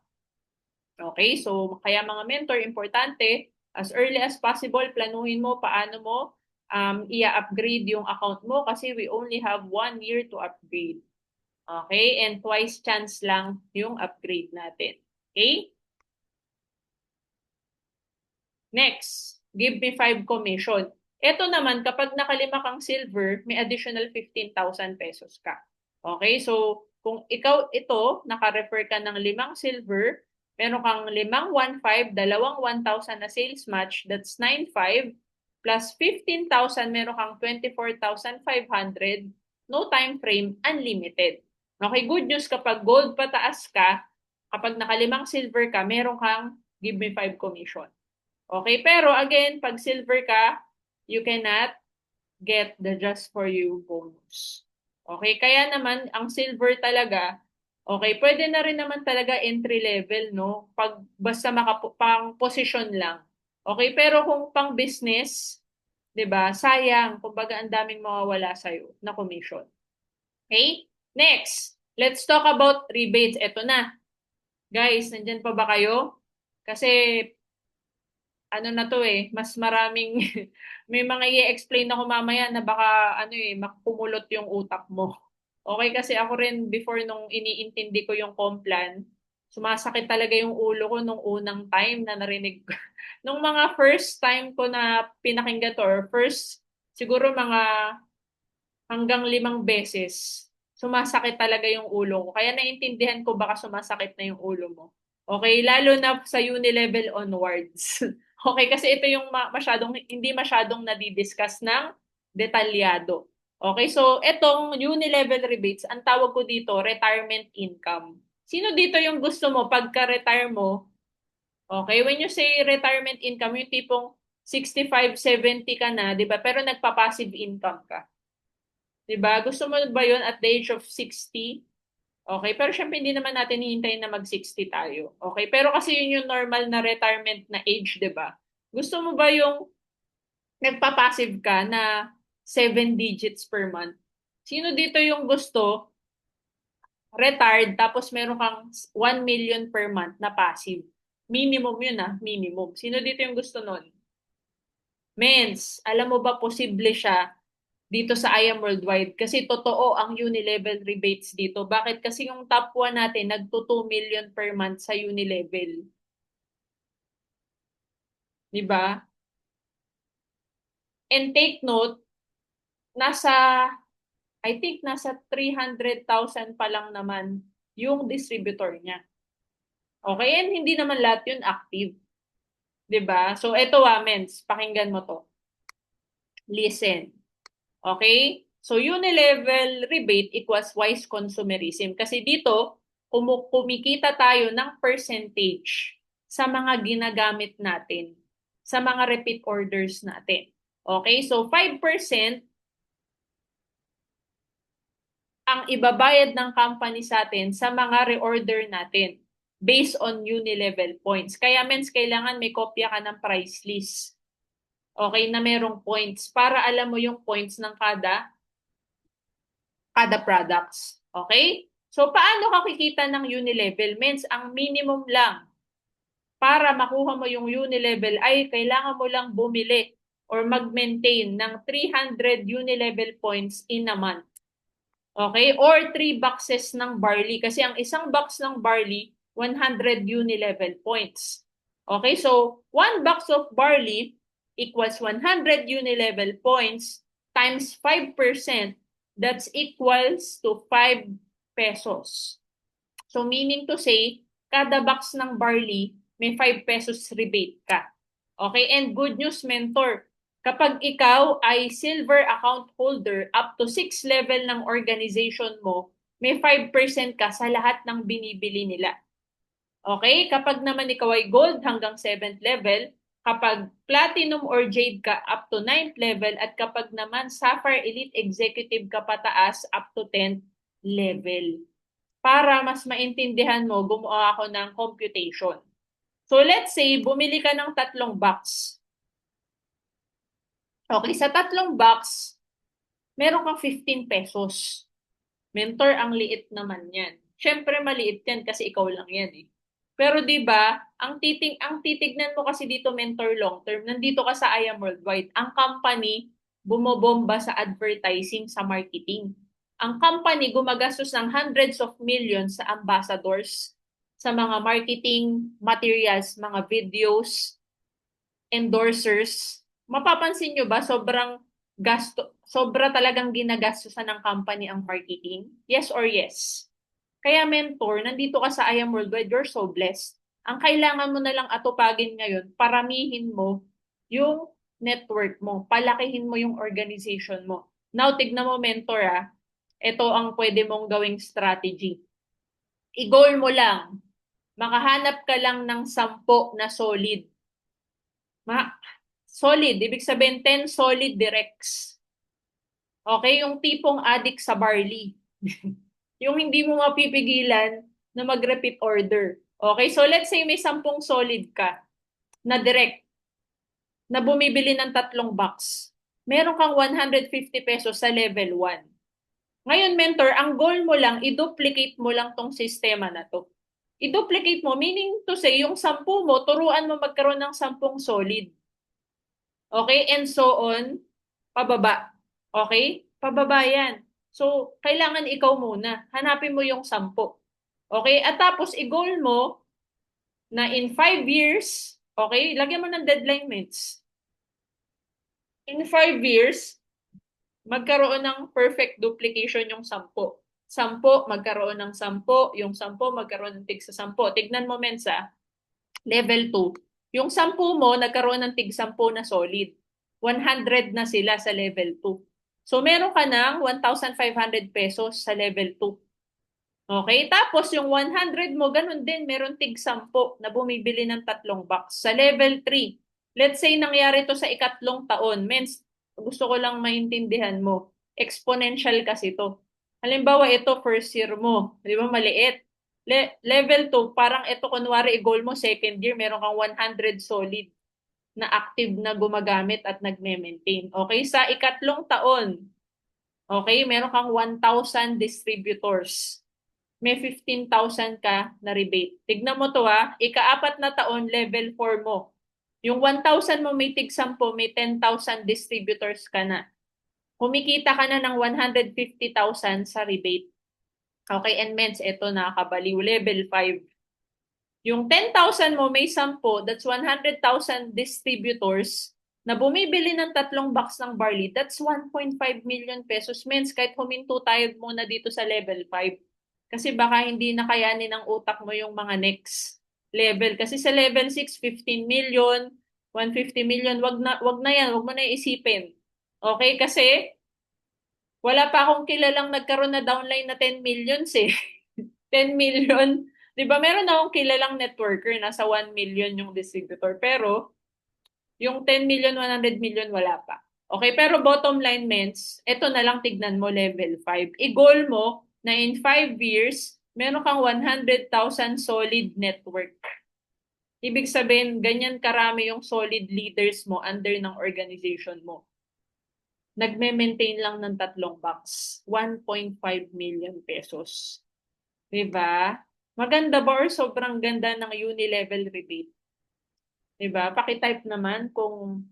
Okay, so kaya mga mentor, importante, as early as possible, planuhin mo paano mo i-upgrade yung account mo kasi we only have 1 year to upgrade. Okay, and twice chance lang yung upgrade natin. Okay? Next, give me 5 commission. Ito naman, kapag nakalima kang silver, may additional 15,000 pesos ka. Okay, so kung ikaw ito, naka-refer ka ng 5 silver, meron kang 5 1,500, dalawang 1,000 na sales match, that's 9,500, plus 15,000, meron kang 24,500, no time frame, unlimited. Okay, good news kapag gold pataas ka, kapag naka 5 silver ka, meron kang give me 5 commission. Okay, pero again, pag silver ka, you cannot get the just for you bonus. Okay, kaya naman, ang silver talaga, okay, pwede na rin naman talaga entry level, no? Pag basta pang position lang. Okay, pero kung pang business, 'di ba? Sayang, kumbaga ang daming mawawala sa iyo na commission. Okay? Next, let's talk about rebates. Ito na. Guys, nandiyan pa ba kayo? Kasi ano na to mas maraming may mga i-explain ako mamaya na baka makkumulot yung utak mo. Okay, kasi ako rin before nung iniintindi ko yung Complan, sumasakit talaga yung ulo ko nung unang time na narinig ko. Nung mga first time ko na pinakinggan to, or first siguro mga hanggang 5 beses, sumasakit talaga yung ulo ko. Kaya naintindihan ko baka sumasakit na yung ulo mo. Okay, lalo na sa uni-level onwards. Okay, kasi ito yung hindi masyadong nadidiscuss ng detalyado. Okay, so itong uni-level rebates, ang tawag ko dito, retirement income. Sino dito yung gusto mo pagka-retire mo? Okay, when you say retirement income, yung tipong 65, 70 ka na, di ba? Pero nagpa-passive income ka. Diba? Gusto mo ba yun at the age of 60? Okay, pero syempre hindi naman natin hihintayin na mag-60 tayo. Okay, pero kasi yun yung normal na retirement na age, di ba? Gusto mo ba yung nagpa-passive ka na 7 digits per month? Sino dito yung gusto retired tapos meron kang 1 million per month na passive? Minimum yun minimum. Sino dito yung gusto nun? Mens, alam mo ba posible siya dito sa I Am Worldwide kasi totoo ang uni-level rebates dito. Bakit? Kasi yung top 1 natin nagto 2 million per month sa uni-level. 'Di ba? And take note, I think nasa 300,000 pa lang naman yung distributor niya. Okay? And hindi naman lahat yun active. 'Di ba? So eto mens, pakinggan mo to. Listen. Okay? So, uni-level rebate equals wise consumerism. Kasi dito, kumikita tayo ng percentage sa mga ginagamit natin, sa mga repeat orders natin. Okay? So, 5% ang ibabayad ng company sa atin sa mga reorder natin based on uni-level points. Kaya means kailangan may kopya ka ng price list. Okay, na merong points para alam mo yung points ng kada products. Okay? So, paano ka kikita ng uni-level? Means, ang minimum lang para makuha mo yung uni-level ay kailangan mo lang bumili or mag-maintain ng 300 uni-level points in a month. Okay? Or 3 boxes ng barley. Kasi ang isang box ng barley, 100 uni-level points. Okay? So, 1 box of barley equals 100 uni-level points times 5%. That's equals to 5 pesos. So meaning to say, kada box ng barley, may 5 pesos rebate ka. Okay? And good news, mentor. Kapag ikaw ay silver account holder up to 6 level ng organization mo, may 5% ka sa lahat ng binibili nila. Okay? Kapag naman ikaw ay gold hanggang 7th level, kapag platinum or jade ka up to 9th level, at kapag naman sapphire elite executive ka pataas up to 10th level. Para mas maintindihan mo, gumawa ako ng computation. So let's say, bumili ka ng 3 box. Okay, sa tatlong box, meron kang 15 pesos. Mentor, ang liit naman yan. Siyempre, maliit yan kasi ikaw lang yan eh. Pero 'di ba, ang titignan mo kasi dito mentor long term, nandito ka sa I Am Worldwide. Ang company bumobomba sa advertising, sa marketing. Ang company gumagastos ng hundreds of millions sa ambassadors, sa mga marketing materials, mga videos, endorsers. Mapapansin nyo ba sobra talagang ginagastusan ng company ang marketing? Yes or yes? Kaya mentor, nandito ka sa I Am Worldwide, you're so blessed. Ang kailangan mo na lang atupagin ngayon, paramihin mo yung network mo, palakihin mo yung organization mo. Now, tignan mo mentor ito ang pwede mong gawing strategy. I-goal mo lang, makahanap ka lang ng 10 na solid. Solid, ibig sabihin 10 solid directs. Okay, yung tipong addict sa barley. Yung hindi mo mapipigilan na mag-repeat order. Okay, so let's say may 10 solid ka na direct na bumibili ng 3 box. Meron kang 150 pesos sa level 1. Ngayon, mentor, ang goal mo lang, i-duplicate mo lang tong sistema na to. I-duplicate mo, meaning to say, yung 10 mo, turuan mo magkaroon ng 10 solid. Okay, and so on, pababa. Okay? Pababa yan. So, kailangan ikaw muna. Hanapin mo yung 10. Okay? At tapos, i-goal mo na in 5 years, okay? Lagyan mo ng deadline mates. In 5 years, magkaroon ng perfect duplication yung 10. 10, magkaroon ng 10. Yung 10, magkaroon ng tig sa 10. Tignan mo, Mensa. Level 2. Yung 10 mo, nagkaroon ng tig 10 na solid. 100 na sila sa level 2. So, meron ka ng 1,500 pesos sa level 2. Okay? Tapos, yung 100 mo, ganun din, meron tig 10 na bumibili ng 3 box. Sa level 3, let's say nangyari to sa ikatlong taon. Means, gusto ko lang maintindihan mo. Exponential kasi to. Halimbawa, ito first year mo. Di ba, maliit. Level 2, parang ito, kunwari, i-goal mo second year, meron kang 100 solid na active na gumagamit at nagme-maintain. Okay? Sa ikatlong taon, okay, meron kang 1,000 distributors. May 15,000 ka na rebate. Tignan mo to ika-4 na taon, level 4 mo. Yung 1,000 mo may tig 10, may 10,000 distributors ka na. Kumikita ka na ng 150,000 sa rebate. Okay, and mens, ito nakakabaliw. Level 5. Yung 10,000 mo may 10, that's 100,000 distributors na bumibili ng 3 box ng barley, that's 1.5 million pesos. Mens, kahit huminto tayo muna dito sa level 5. Kasi baka hindi na kayanin ng utak mo yung mga next level. Kasi sa level 6, 15 million, 150 million, wag na yan, wag mo na isipin. Okay? Kasi wala pa akong kilalang nagkaroon na downline na 10 millions eh. 10 million. Di ba meron akong kilalang networker, nasa 1 million yung distributor. Pero yung 10 million, 100 million, wala pa. Okay, pero bottom line means, ito na lang tignan mo level 5. I-goal mo na in 5 years, meron kang 100,000 solid network. Ibig sabihin, ganyan karami yung solid leaders mo under ng organization mo. Nagme-maintain lang ng 3 box. 1.5 million pesos. Diba? Maganda ba or sobrang ganda ng uni-level rebate? Diba? Pakitype naman kung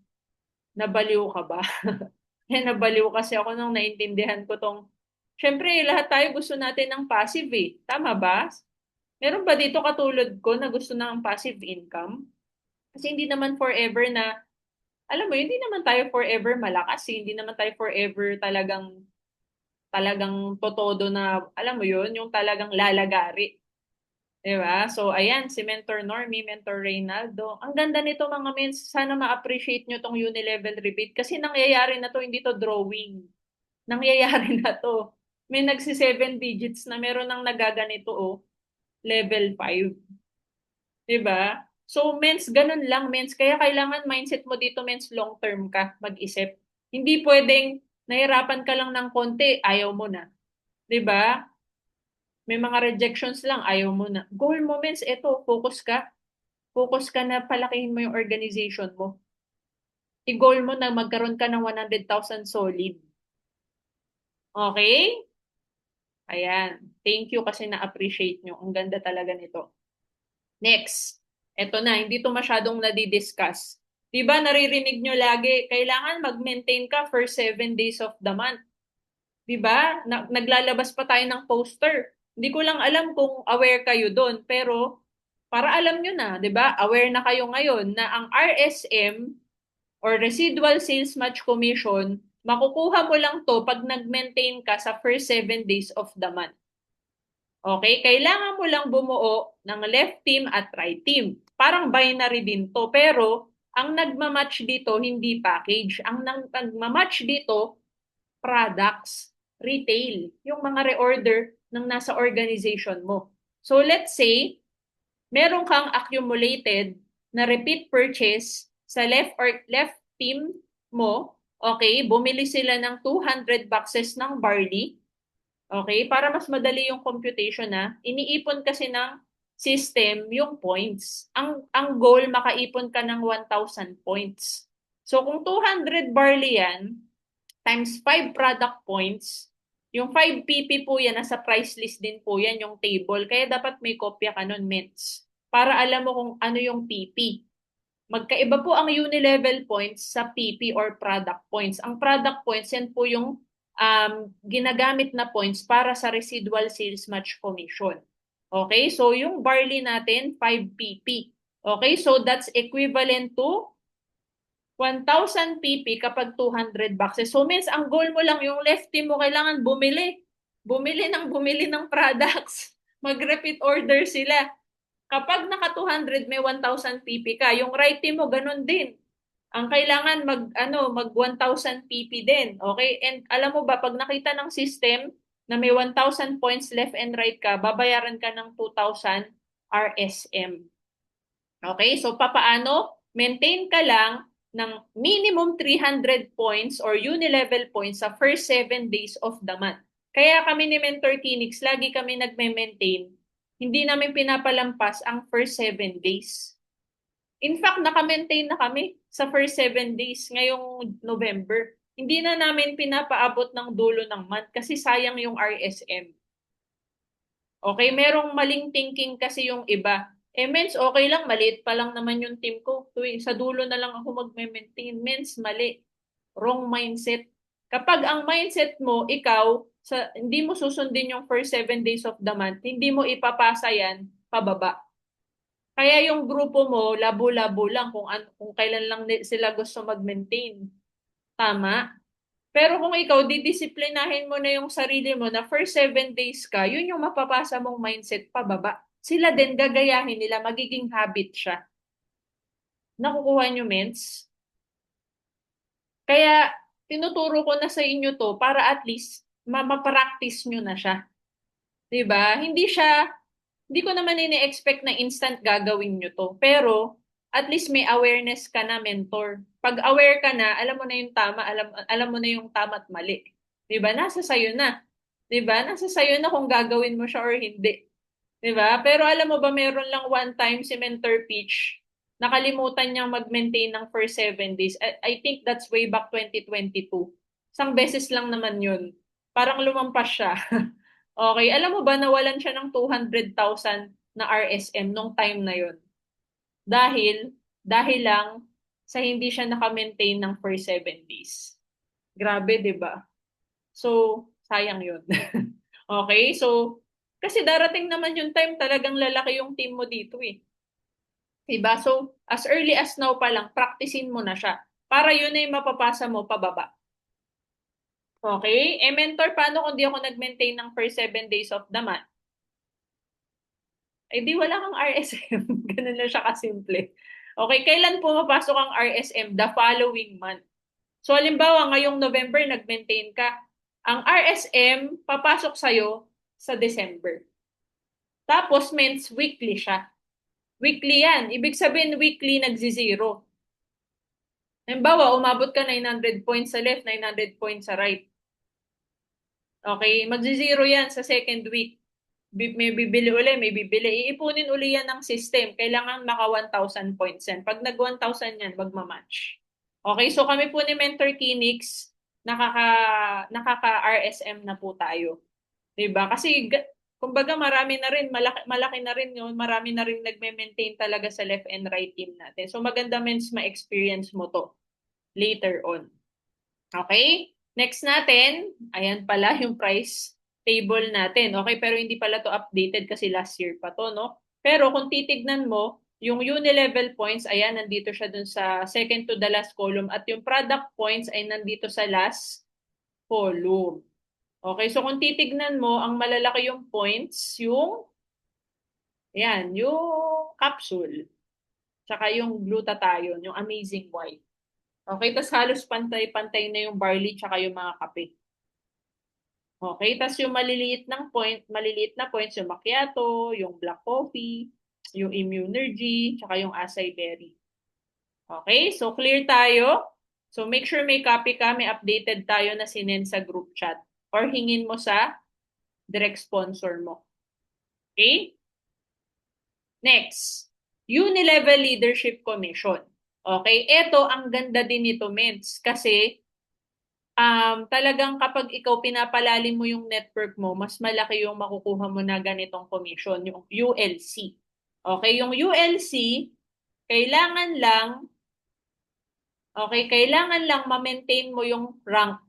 nabaliw ka ba. Nabaliw kasi ako nung naintindihan ko tong. Siyempre, lahat tayo gusto natin ng passive eh. Tama ba? Meron ba dito katulad ko na gusto ng passive income? Kasi hindi naman forever na, alam mo, hindi naman tayo forever malakas eh. Hindi naman tayo forever talagang totodo na, alam mo yun, yung talagang lalagari. Diba? So, ayan, si Mentor Normie, Mentor Reynaldo. Ang ganda nito mga mens. Sana ma-appreciate nyo tong uni-level rebate kasi nangyayari na to, hindi to drawing. Nangyayari na to. May nagsi 7 digits na meron nang nagaganito level 5. Diba? So, mens, ganun lang, mens. Kaya kailangan mindset mo dito, mens, long-term ka, mag-isip. Hindi pwedeng nahirapan ka lang ng konti, ayaw mo na. Diba? May mga rejections lang, ayaw mo na. Goal mo, mens, eto, focus ka. Focus ka na palakihin mo yung organization mo. i-goal mo na magkaroon ka ng 100,000 solid. Okay? Ayan. Thank you kasi na-appreciate nyo. Ang ganda talaga nito. Next. Eto na, hindi to masyadong nadidiscuss. Diba naririnig nyo lagi, kailangan mag-maintain ka for 7 days of the month. Diba? Naglalabas pa tayo ng poster. Hindi ko lang alam kung aware kayo doon, pero para alam nyo na, diba? Aware na kayo ngayon na ang RSM or Residual Sales Match Commission, makukuha mo lang to pag nag-maintain ka sa first 7 days of the month. Okay? Kailangan mo lang bumuo ng left team at right team. Parang binary din to, pero ang nagmamatch dito, hindi package. Ang nagmamatch dito, products, retail, yung mga reorder ng nasa organization mo. So let's say, meron kang accumulated na repeat purchase sa left team mo, okay, bumili sila ng 200 boxes ng barley, okay, para mas madali yung computation na, iniipon kasi ng system yung points. Ang goal, makaipon ka ng 1,000 points. So kung 200 barley yan, times 5 product points, yung 5 PP po yan, nasa price list din po yan, yung table. Kaya dapat may kopya ka nun, Mets, para alam mo kung ano yung PP. Magkaiba po ang uni-level points sa PP or product points. Ang product points, yan po yung ginagamit na points para sa residual sales match commission. Okay, so yung barley natin, 5 PP. Okay, so that's equivalent to 1,000 PP kapag 200 boxes. So means ang goal mo lang, yung left team mo kailangan bumili. Bumili ng products. Mag-repeat order sila. Kapag naka 200, may 1,000 PP ka. Yung right team mo, ganun din. Ang kailangan mag 1,000 PP din. Okay? And alam mo ba, pag nakita ng system na may 1,000 points left and right ka, babayaran ka ng 2,000 RSM. Okay? So, papaano? Maintain ka lang ng minimum 300 points or uni-level points sa first 7 days of the month. Kaya kami ni Mentor Kinix, lagi kami nagme-maintain. Hindi namin pinapalampas ang first 7 days. In fact, naka-maintain na kami sa first 7 days ngayong November. Hindi na namin pinapaabot ng dulo ng month kasi sayang yung RSM. Okay, merong maling thinking kasi yung iba. Mens, okay lang, maliit pa lang naman yung team ko. Sa dulo na lang ako magme-maintain. Mens, mali. Wrong mindset. Kapag ang mindset mo, ikaw, hindi mo susundin yung first 7 days of the month, hindi mo ipapasa yan pababa. Kaya yung grupo mo, labo-labo lang kung kailan lang sila gusto mag-maintain. Tama? Pero kung ikaw, didisiplinahin mo na yung sarili mo na first 7 days ka, yun yung mapapasa mong mindset pababa. Sila din, gagayahin nila, magiging habit siya. Nakukuha nyo, Mens? Kaya, tinuturo ko na sa inyo to para at least ma-practice nyo na siya. Diba? Hindi ko naman ini-expect na instant gagawin nyo to. Pero, at least may awareness ka na, mentor. Pag aware ka na, alam mo na yung tama, alam mo na yung tama at mali. Diba? Nasa sayo na. Diba? Nasa sayo na kung gagawin mo siya or hindi. Diba? Pero alam mo ba, meron lang one time si Mentor Peach, nakalimutan niyang mag-maintain ng first 7 days. I think that's way back 2022. Isang beses lang naman yun. Parang lumampas siya. Okay, alam mo ba, nawalan siya ng 200,000 na RSM nung time na yun. Dahil lang sa hindi siya naka-maintain ng first 7 days. Grabe, di ba? So, sayang yun. Okay, so, kasi darating naman yung time talagang lalaki yung team mo dito eh. Diba? So, as early as now pa lang, practicein mo na siya. Para yun ay mapapasa mo pababa. Okay? Mentor, paano kung di ako nag-maintain ng first 7 days of the month? Di wala kang RSM. Ganun lang siya kasimple. Okay, kailan pumapasok ang RSM? The following month. So, halimbawa, ngayong November, nag-maintain ka. Ang RSM, papasok sa'yo sa December. Tapos, means weekly siya. Weekly yan. Ibig sabihin, weekly nagzi-zero. Halimbawa, umabot ka 900 points sa left, 900 points sa right. Okay, magzi-zero yan sa second week. May bibili uli, may bibili. Iipunin uli yan ng system. Kailangan maka 1,000 points yan. Pag nag 1,000 yan, magmamatch. Okay, so kami po ni Mentor Kinix, nakaka-RSM na po tayo. 'Di ba? Kasi kumbaga marami na rin, malaki na rin yun, marami na rin nagme-maintain talaga sa left and right team natin. So maganda means ma-experience mo to later on. Okay? Next natin, ayan pala yung price table natin. Okay, pero hindi pala to updated kasi last year pa to, no? Pero kung titignan mo, yung uni-level points, ayan, nandito siya dun sa second to the last column at yung product points ay nandito sa last column. Okay, so kung titignan mo, ang malalaki yung points, yung capsule, tsaka yung glutathione, yung Amazing White. Okay, tas halos pantay-pantay na yung barley tsaka yung mga kape. Okay, tas yung maliliit na points, yung macchiato, yung black coffee, yung Immunergy, tsaka yung acai berry. Okay, so clear tayo. So make sure may copy ka, may updated tayo na sinend sa group chat or hingin mo sa direct sponsor mo. Okay? Next, Unilevel Leadership Commission. Okay, ito ang ganda din nito, Mens, kasi talagang kapag ikaw pinapalalim mo yung network mo, mas malaki yung makukuha mo na ganitong commission, yung ULC. Okay, yung ULC, kailangan lang, kailangan lang ma-maintain mo yung rank.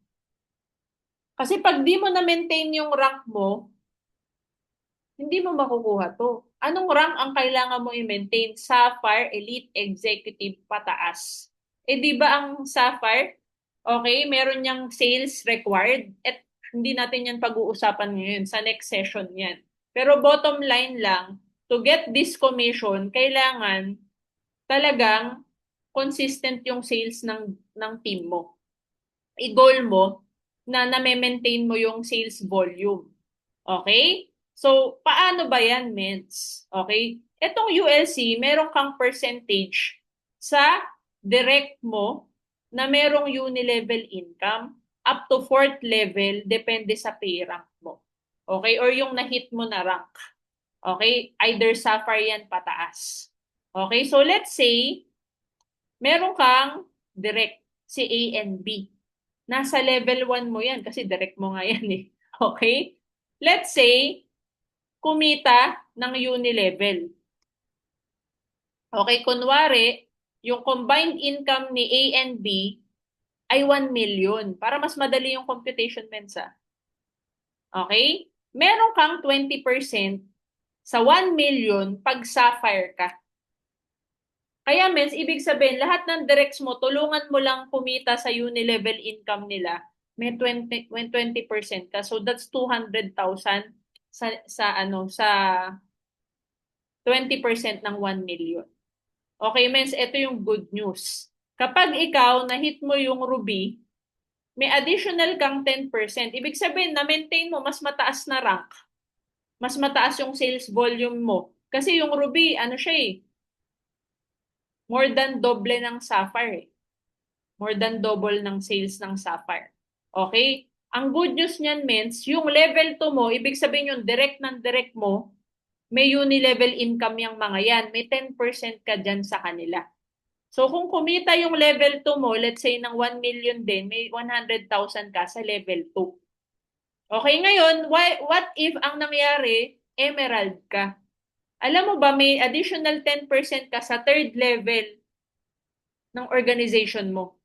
Kasi pag di mo na-maintain yung rank mo, hindi mo makukuha to. Anong rank ang kailangan mo i-maintain? Sapphire, Elite, Executive, pataas. Eh di ba ang Sapphire, okay, meron niyang sales required at hindi natin yan pag-uusapan ngayon. Sa next session yan. Pero bottom line lang, to get this commission, kailangan talagang consistent yung sales ng team mo. I-goal mo na na-maintain mo yung sales volume. Okay? So, paano ba yan, Ments? Okay? Itong ULC, meron kang percentage sa direct mo na merong uni-level income up to 4th level, depende sa pay rank mo. Okay? Or yung na-hit mo na rank. Okay? Either sapphire yan pataas. Okay? So, let's say, meron kang direct, si A and B. Nasa level 1 mo yan kasi direct mo nga yan eh. Okay? Let's say, kumita ng uni-level. Okay, kunwari, yung combined income ni A and B ay 1 million. Para mas madali yung computation, Mensa. Okay? Meron kang 20% sa 1 million pag sapphire ka. Kaya, Mens, ibig sabihin, lahat ng directs mo, tulungan mo lang kumita sa uni-level income nila, may 20% ka. So, that's 200,000 sa 20% ng 1 million. Okay, Mens, ito yung good news. Kapag ikaw na-hit mo yung Ruby, may additional kang 10%. Ibig sabihin, na-maintain mo, mas mataas na rank. Mas mataas yung sales volume mo. Kasi yung Ruby, ano siya eh, more than double ng Sapphire eh. More than double ng sales ng Sapphire. Okay? Ang good news niyan, Mens, yung level 2 mo, ibig sabihin yung direct ng direct mo, may uni-level income yung mga yan. May 10% ka dyan sa kanila. So kung kumita yung level 2 mo, let's say ng 1 million din, may 100,000 ka sa level 2. Okay, ngayon, what if ang nangyari, emerald ka? Alam mo ba, may additional 10% ka sa third level ng organization mo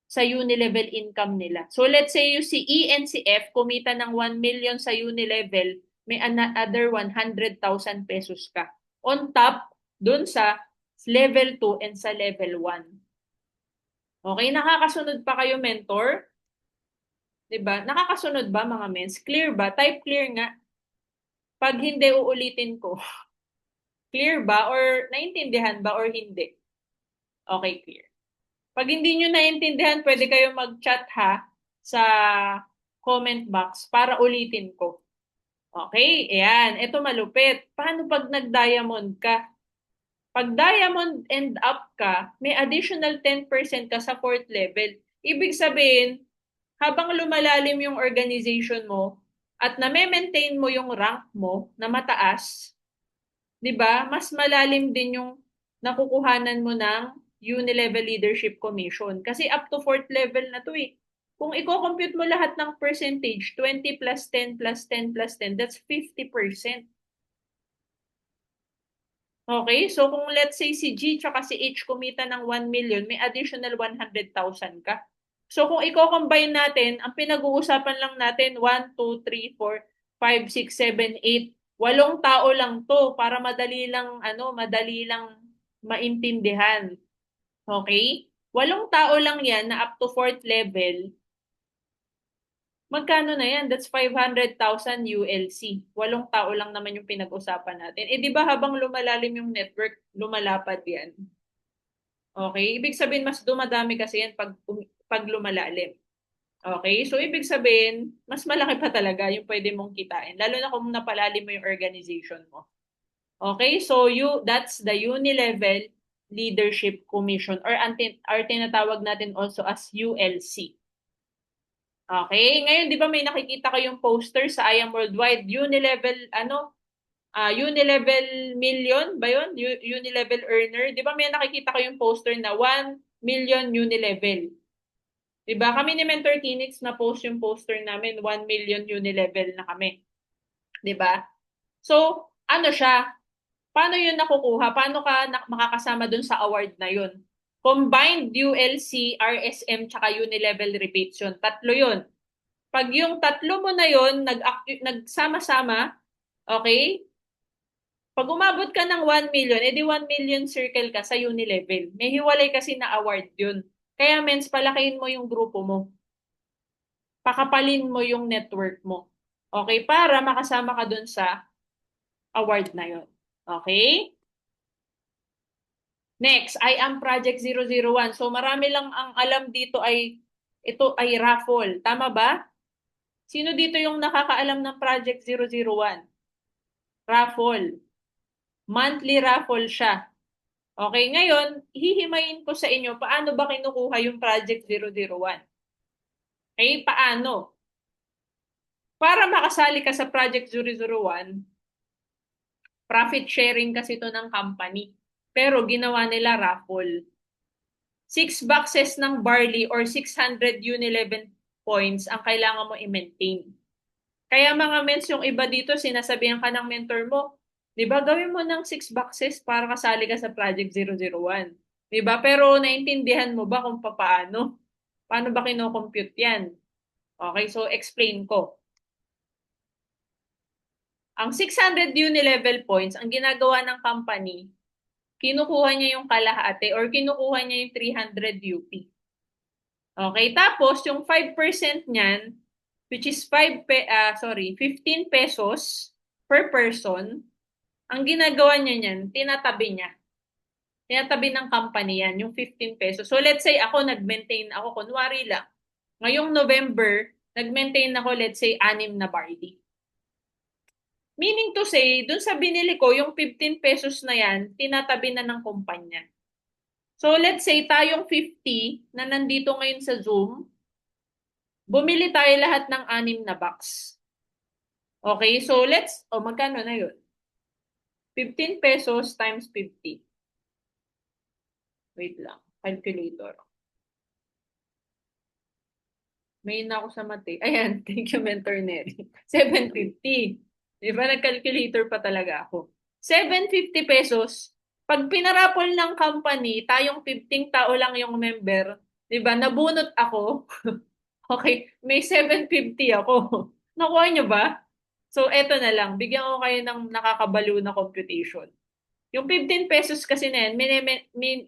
sa uni-level income nila. So let's say yung si E and si F kumita ng 1 million sa uni-level, may another 100,000 pesos ka. On top, dun sa level 2 and sa level 1. Okay, nakakasunod pa kayo, mentor? 'Di ba? Nakakasunod ba mga mens? Clear ba? Type clear nga. Pag hindi, uulitin ko. Clear ba? Or naintindihan ba or hindi? Okay, clear. Pag hindi nyo naintindihan, pwede kayo mag-chat ha sa comment box para ulitin ko. Okay, ayan. Ito malupit. Paano pag nag-diamond ka? Pag diamond end up ka, may additional 10% ka sa 4th level. Ibig sabihin, habang lumalalim yung organization mo at na-maintain mo yung rank mo na mataas, 'di ba? Mas malalim din yung nakukuhanan mo ng Unilevel Leadership Commission. Kasi up to 4th level na to eh. Kung i-compute mo lahat ng percentage, 20 plus 10 plus 10 plus 10, that's 50%. Okay, so kung let's say si G tsaka si H kumita ng 1 million, may additional 100,000 ka. So kung i-combine natin, ang pinag-uusapan lang natin, 1, 2, 3, 4, 5, 6, 7, 8, 8 tao lang to para madali lang maintindihan. Okay? 8 tao lang yan na up to 4th level. Magkano na yan? That's 500,000 ULC. 8 tao lang naman yung pinag-usapan natin. Eh di ba habang lumalalim yung network, lumalapad yan? Okay? Ibig sabihin mas dumadami kasi yan pag lumalalim. Okay? So ibig sabihin, mas malaki pa talaga yung pwede mong kitain. Lalo na kung napalalim mo yung organization mo. Okay? So that's the Unilevel Leadership Commission or tinatawag natin also as ULC. Okay, ngayon 'di ba may nakikita kayong poster sa I Am Worldwide, Unilevel Unilevel Million ba 'yon? Unilevel Earner. 'Di ba may nakikita kayong poster na 1 million Unilevel. 'Di ba? Kami ni Mentor Kinix na post yung poster namin, 1 million Unilevel na kami. 'Di ba? So, ano siya? Paano 'yun nakukuha? Paano ka makakasama dun sa award na 'yun? Combined ULC, RSM, tsaka Unilevel rebates yun. Tatlo yun. Pag yung tatlo mo na yun, nagsama-sama, okay? Pag umabot ka ng 1 million, edi 1 million circle ka sa Unilevel. May hiwalay kasi na award yun. Kaya mens, palakihin mo yung grupo mo. Pakapalin mo yung network mo. Okay? Para makasama ka dun sa award na yun. Okay? Next, I Am Project 001. So marami lang ang alam dito ito ay raffle. Tama ba? Sino dito yung nakakaalam ng Project 001? Raffle. Monthly raffle siya. Okay, ngayon, hihimayin ko sa inyo paano ba kinukuha yung Project 001. Okay, paano? Para makasali ka sa Project 001, profit sharing kasi ito ng company. Pero ginawa nila raffle. 6 boxes ng barley or 600 Unilevel points ang kailangan mo i-maintain. Kaya mga mens, yung iba dito, sinasabihan ka ng mentor mo, di ba, gawin mo ng 6 boxes para kasali ka sa Project 001. Di ba? Pero naintindihan mo ba kung paano? Paano ba kino-compute yan? Okay, so explain ko. Ang 600 Unilevel points, ang ginagawa ng company, kinukuha niya yung kalahati or kinukuha niya yung 300 UP. Okay, tapos yung 5% niyan, which is 15 pesos per person, ang ginagawa niya niyan, tinatabi niya. Tinatabi ng company yan, yung 15 pesos. So let's say ako nag-maintain ako, kunwari lang, ngayong November, nag-maintain ako, let's say, 6 na barley. Meaning to say, dun sa binili ko, yung 15 pesos na yan, tinatabi na ng kumpanya. So let's say, tayong 50 na nandito ngayon sa Zoom, bumili tayo lahat ng 6 na box. Okay, so magkano na yun? 15 pesos times 50. Wait lang, calculator. May na ako sa mate. Ayan, thank you, Mentor Neri. 750. Di ba, nag-calculator pa talaga ako. 750 pesos. Pag pinarapol ng company, tayong 15 tao lang yung member, di ba, nabunot ako. Okay, may 750 ako. Nakuha nyo ba? So, eto na lang. Bigyan ko kayo ng nakakabalo na computation. Yung 15 pesos kasi na yan,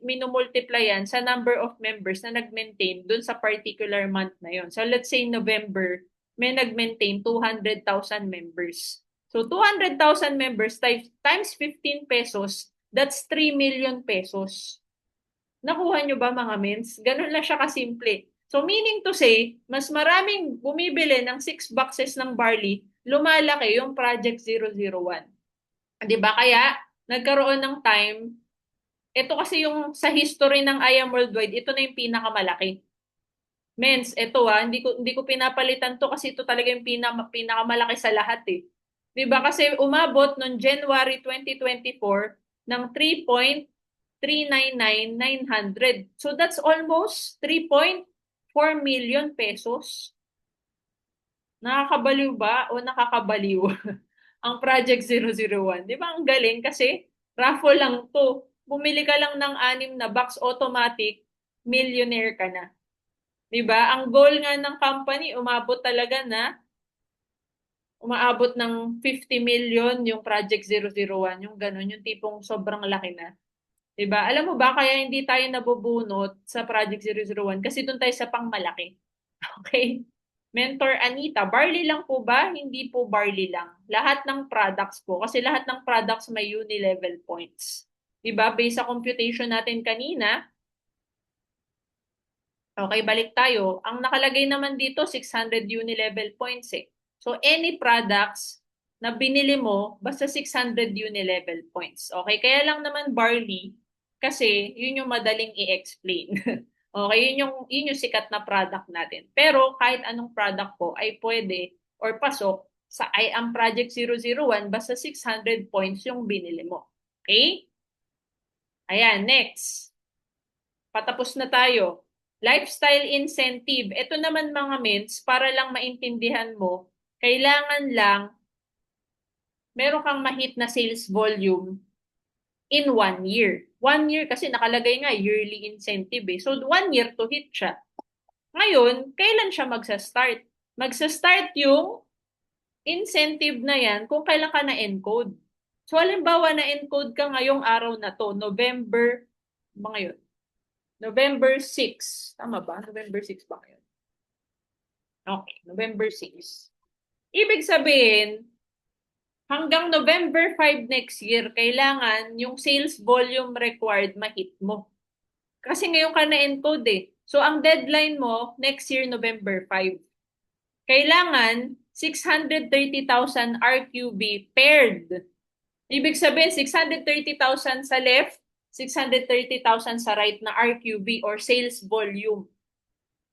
minumultiply yan sa number of members na nag-maintain dun sa particular month na yon. So, let's say November, may nag-maintain 200,000 members. So, 200,000 members times 15 pesos, that's 3 million pesos. Nakuha nyo ba mga mens? Ganun lang siya kasimple. So, meaning to say, mas maraming bumibili ng 6 boxes ng barley, lumalaki yung Project 001. Diba? Kaya, nagkaroon ng time, ito kasi yung sa history ng I Am Worldwide, ito na yung pinakamalaki. Mens, ito hindi ko pinapalitan to kasi ito talaga yung pinakamalaki sa lahat eh. Diba? Kasi umabot noong January 2024 ng 3.5 399,900. So that's almost 3.4 million pesos. Nakakabaliw ba o nakakabaliw ang Project 001? Di ba ang galing? Kasi raffle lang to. Bumili ka lang ng 6 na box, automatic, millionaire ka na. Di ba? Ang goal nga ng company, umaabot ng 50 million yung Project 001, yung ganun, yung tipong sobrang laki na. Diba? Alam mo ba, kaya hindi tayo nabubunot sa Project 001 kasi doon tayo sa pangmalaki. Okay? Mentor Anita, barley lang po ba? Hindi po barley lang. Lahat ng products po. Kasi lahat ng products may uni-level points. Diba? Based sa computation natin kanina, okay, balik tayo. Ang nakalagay naman dito, 600 uni-level points eh. So, any products na binili mo, basta 600 uni-level points. Okay? Kaya lang naman barley, kasi yun yung madaling i-explain. Okay? Yun yung sikat na product natin. Pero kahit anong product po ay pwede or pasok sa I Am Project 001 basta 600 points yung binili mo. Okay? Ayan, next. Patapos na tayo. Lifestyle incentive. Ito naman mga ments, para lang maintindihan mo, kailangan lang meron kang ma-hit na sales volume in 1 year. 1 year kasi nakalagay nga yearly incentive eh. So 1 year to hit siya. Ngayon, kailan siya magsa-start? Magsa-start yung incentive na yan kung kailan ka na-encode. So halimbawa na-encode ka ngayong araw na to, November 6. Tama ba? November 6 ba ngayon? Okay, November 6. Ibig sabihin, hanggang November 5 next year, kailangan yung sales volume required ma-hit mo. Kasi ngayon ka na-encode eh. So, ang deadline mo, next year, November 5. Kailangan 630,000 RQB paired. Ibig sabihin, 630,000 sa left, 630,000 sa right na RQB or sales volume.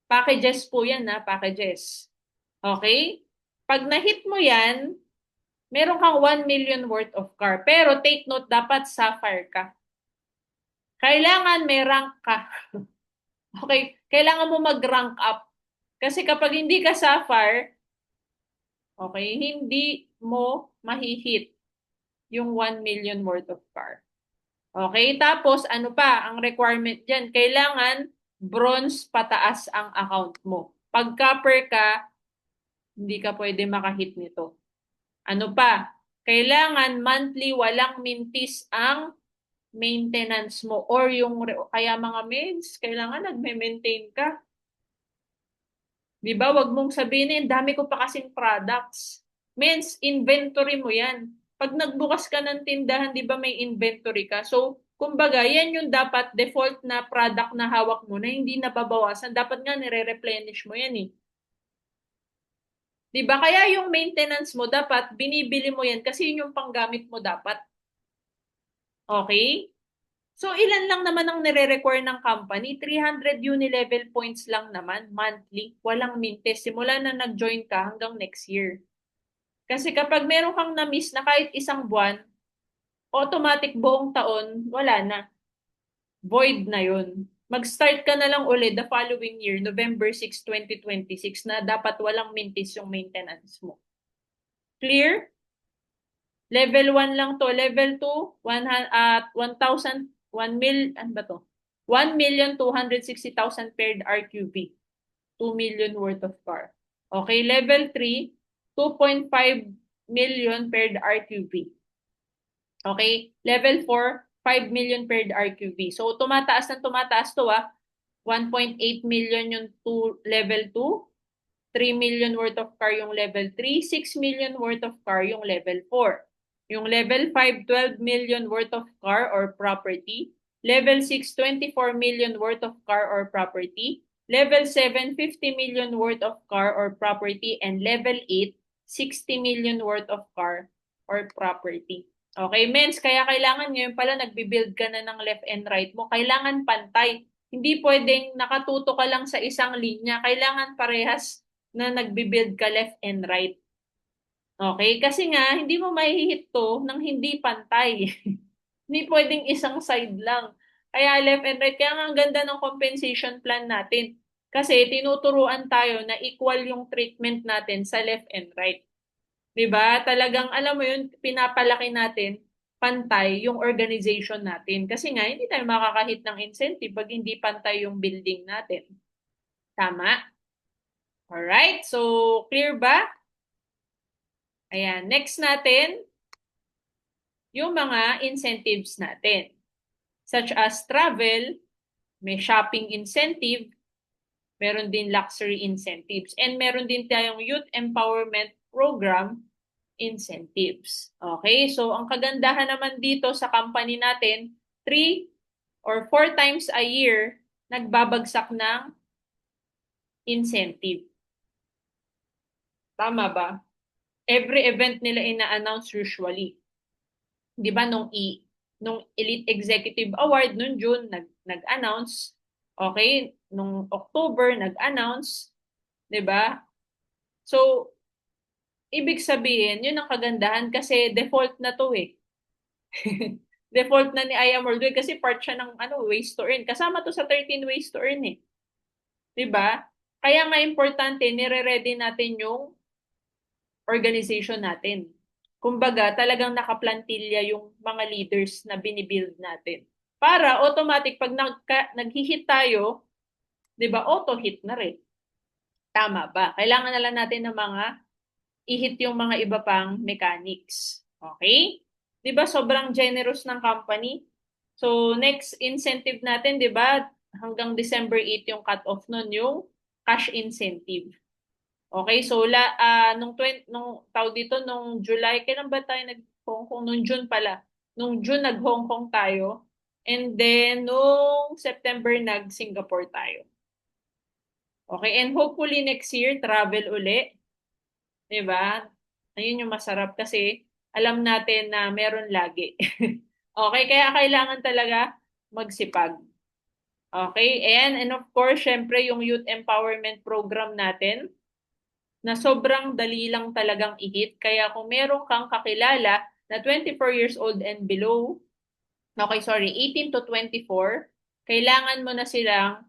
Packages po yan na, packages. Okay? Pag na-hit mo yan, meron kang 1 million worth of car. Pero take note, dapat sapphire ka. Kailangan may rank ka. Okay? Kailangan mo mag-rank up. Kasi kapag hindi ka sapphire, okay, hindi mo mahihit yung 1 million worth of car. Okay? Tapos, ano pa, ang requirement dyan, kailangan bronze pataas ang account mo. Pag copper ka, hindi ka pwede makahit nito. Ano pa? Kailangan monthly walang mintis ang maintenance mo or yung kaya mga mens, kailangan nagme-maintain ka. 'Di ba? Wag mong sabihin, dami ko pa kasing products. Mens, inventory mo 'yan. Pag nagbukas ka ng tindahan, 'di ba may inventory ka? So, kumbaga, yan yung dapat default na product na hawak mo na hindi nababawasan. Dapat nga nire-replenish mo 'yan eh. Diba? Kaya yung maintenance mo, dapat binibili mo yan kasi yun yung panggamit mo dapat. Okay? So, ilan lang naman ang nire-require ng company? 300 uni-level points lang naman, monthly. Walang mintes. Simula na nag-join ka hanggang next year. Kasi kapag meron kang na-miss na kahit isang buwan, automatic buong taon, wala na. Void na yun. Mag-start ka na lang ulit the following year, November 6, 2026, na dapat walang mintis yung maintenance mo. Clear? Level 1 lang to. Level 2, 1,000, 1 mil, ano ba to? 1,260,000 paired RQB. 2 million worth of car. Okay, level 3, 2.5 million paired RQB. Okay, level 4, 5 million paired RQB. So, tumataas to 1.8 million yung level 2, 3 million worth of car yung level 3, 6 million worth of car yung level 4. Yung level 5, 12 million worth of car or property. Level 6, 24 million worth of car or property. Level 7, 50 million worth of car or property. And level 8, 60 million worth of car or property. Okay, mens, kaya kailangan ngayon pala nagbi-build ka na ng left and right mo. Kailangan pantay. Hindi pwedeng nakatuto ka lang sa isang linya. Kailangan parehas na nagbi-build ka left and right. Okay, kasi nga, hindi mo mahihit to ng hindi pantay. Hindi pwedeng isang side lang. Kaya left and right, kaya nga ang ganda ng compensation plan natin. Kasi tinuturuan tayo na equal yung treatment natin sa left and right. 'Di ba? Talagang alam mo yun, pinapalaki natin pantay yung organization natin. Kasi nga, hindi tayo makakahit ng incentive pag hindi pantay yung building natin. Tama? Alright, so clear ba? Ayan, next natin, yung mga incentives natin. Such as travel, may shopping incentive, meron din luxury incentives, and meron din tayong youth empowerment program incentives. Okay, so ang kagandahan naman dito sa company natin, 3 or 4 times a year, nagbabagsak ng incentive. Tama ba? Every event nila ina-announce usually. 'Di ba nung Elite Executive Award nung June nag-announce, okay, nung October nag-announce, 'di ba? So ibig sabihin, yun ang kagandahan kasi default na to eh. Default na ni I Am Worldwide kasi part siya ng ways to earn. Kasama to sa 13 ways to earn eh. 'Di ba? Kaya nga importante nire-ready natin yung organization natin. Kumbaga, talagang nakaplantilla yung mga leaders na binibuild natin. Para automatic pag nag-hit tayo, 'di ba? Auto-hit na rin. Tama ba? Kailangan na lang natin ng mga i-hit yung mga iba pang mechanics. Okay? 'Di ba sobrang generous ng company? So next incentive natin, 'di ba? Hanggang December 8 yung cut-off nun yung cash incentive. Okay, so nung tawag dito nung July, kailan ba tayo nag-Hong Kong? Nung June pala. Nung June nag-Hong Kong tayo. And then nung September nag-Singapore tayo. Okay, and hopefully next year travel uli. 'Di ba? Ayun yung masarap kasi alam natin na meron lagi. Okay, kaya kailangan talaga magsipag. Okay, and of course, syempre yung youth empowerment program natin na sobrang dali lang talagang i-hit. Kaya kung meron kang kakilala na 24 years old and below, okay, sorry, 18 to 24, kailangan mo na silang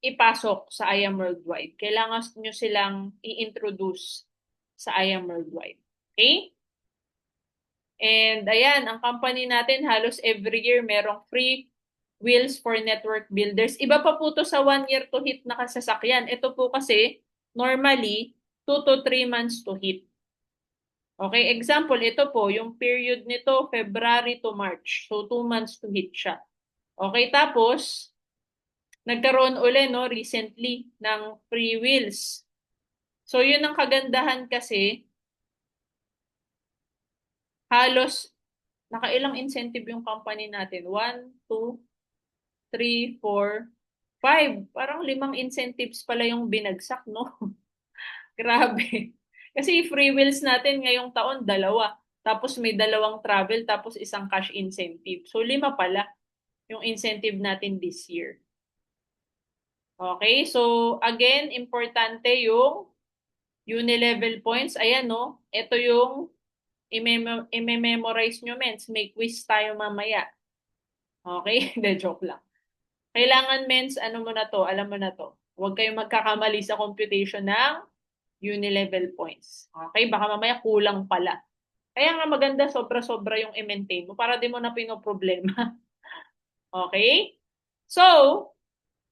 ipasok sa I Am Worldwide. Kailangan nyo silang i-introduce sa I Am Worldwide. Okay? And ayan, ang company natin halos every year merong free wheels for network builders. Iba pa po to sa 1 year to hit na kasasakyan. Ito po kasi normally 2 to 3 months to hit. Okay, example, ito po, yung period nito February to March. So 2 months to hit siya. Okay, tapos nagkaroon uli no recently ng free wheels. So yun ang kagandahan kasi halos nakailang incentive yung company natin. 1, 2, 3, 4, 5. Parang 5 incentives pala yung binagsak, no? Grabe. Kasi free wheels natin ngayong taon, 2. Tapos may 2 travel, tapos 1 cash incentive. So 5 pala yung incentive natin this year. Okay, so again, importante yung uni-level points. Ayan, no? Ito yung i-memorize nyo, mens. May quiz tayo mamaya. Okay? De joke lang. Kailangan, mens, ano mo na to, alam mo na to. Huwag kayong magkakamali sa computation ng uni-level points. Okay? Baka mamaya kulang pala. Kaya nga maganda, sobra-sobra yung i-maintain mo para di mo na pinoproblema. Okay? So,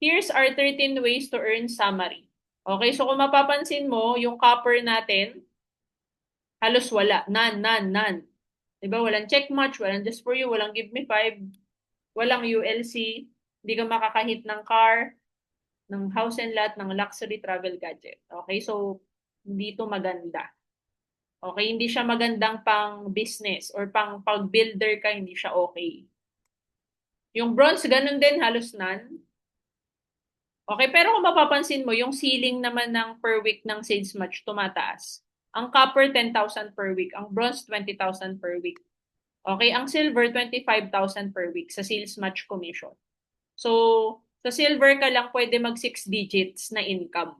here's our 13 ways to earn summary. Okay, so kung mapapansin mo, yung copper natin, halos wala. None. Diba? Walang check match, walang just for you, walang give me 5, walang ULC, hindi ka makakahit ng car, ng house and lot, ng luxury travel gadget. Okay, so hindi to maganda. Okay, hindi siya magandang pang business or pang pag-builder ka, hindi siya okay. Yung bronze, ganun din, halos none. Okay, pero kung mapapansin mo, yung ceiling naman ng per week ng sales match tumataas. Ang copper, 10,000 per week. Ang bronze, 20,000 per week. Okay, ang silver, 25,000 per week sa sales match commission. So, sa silver ka lang pwede mag 6 digits na income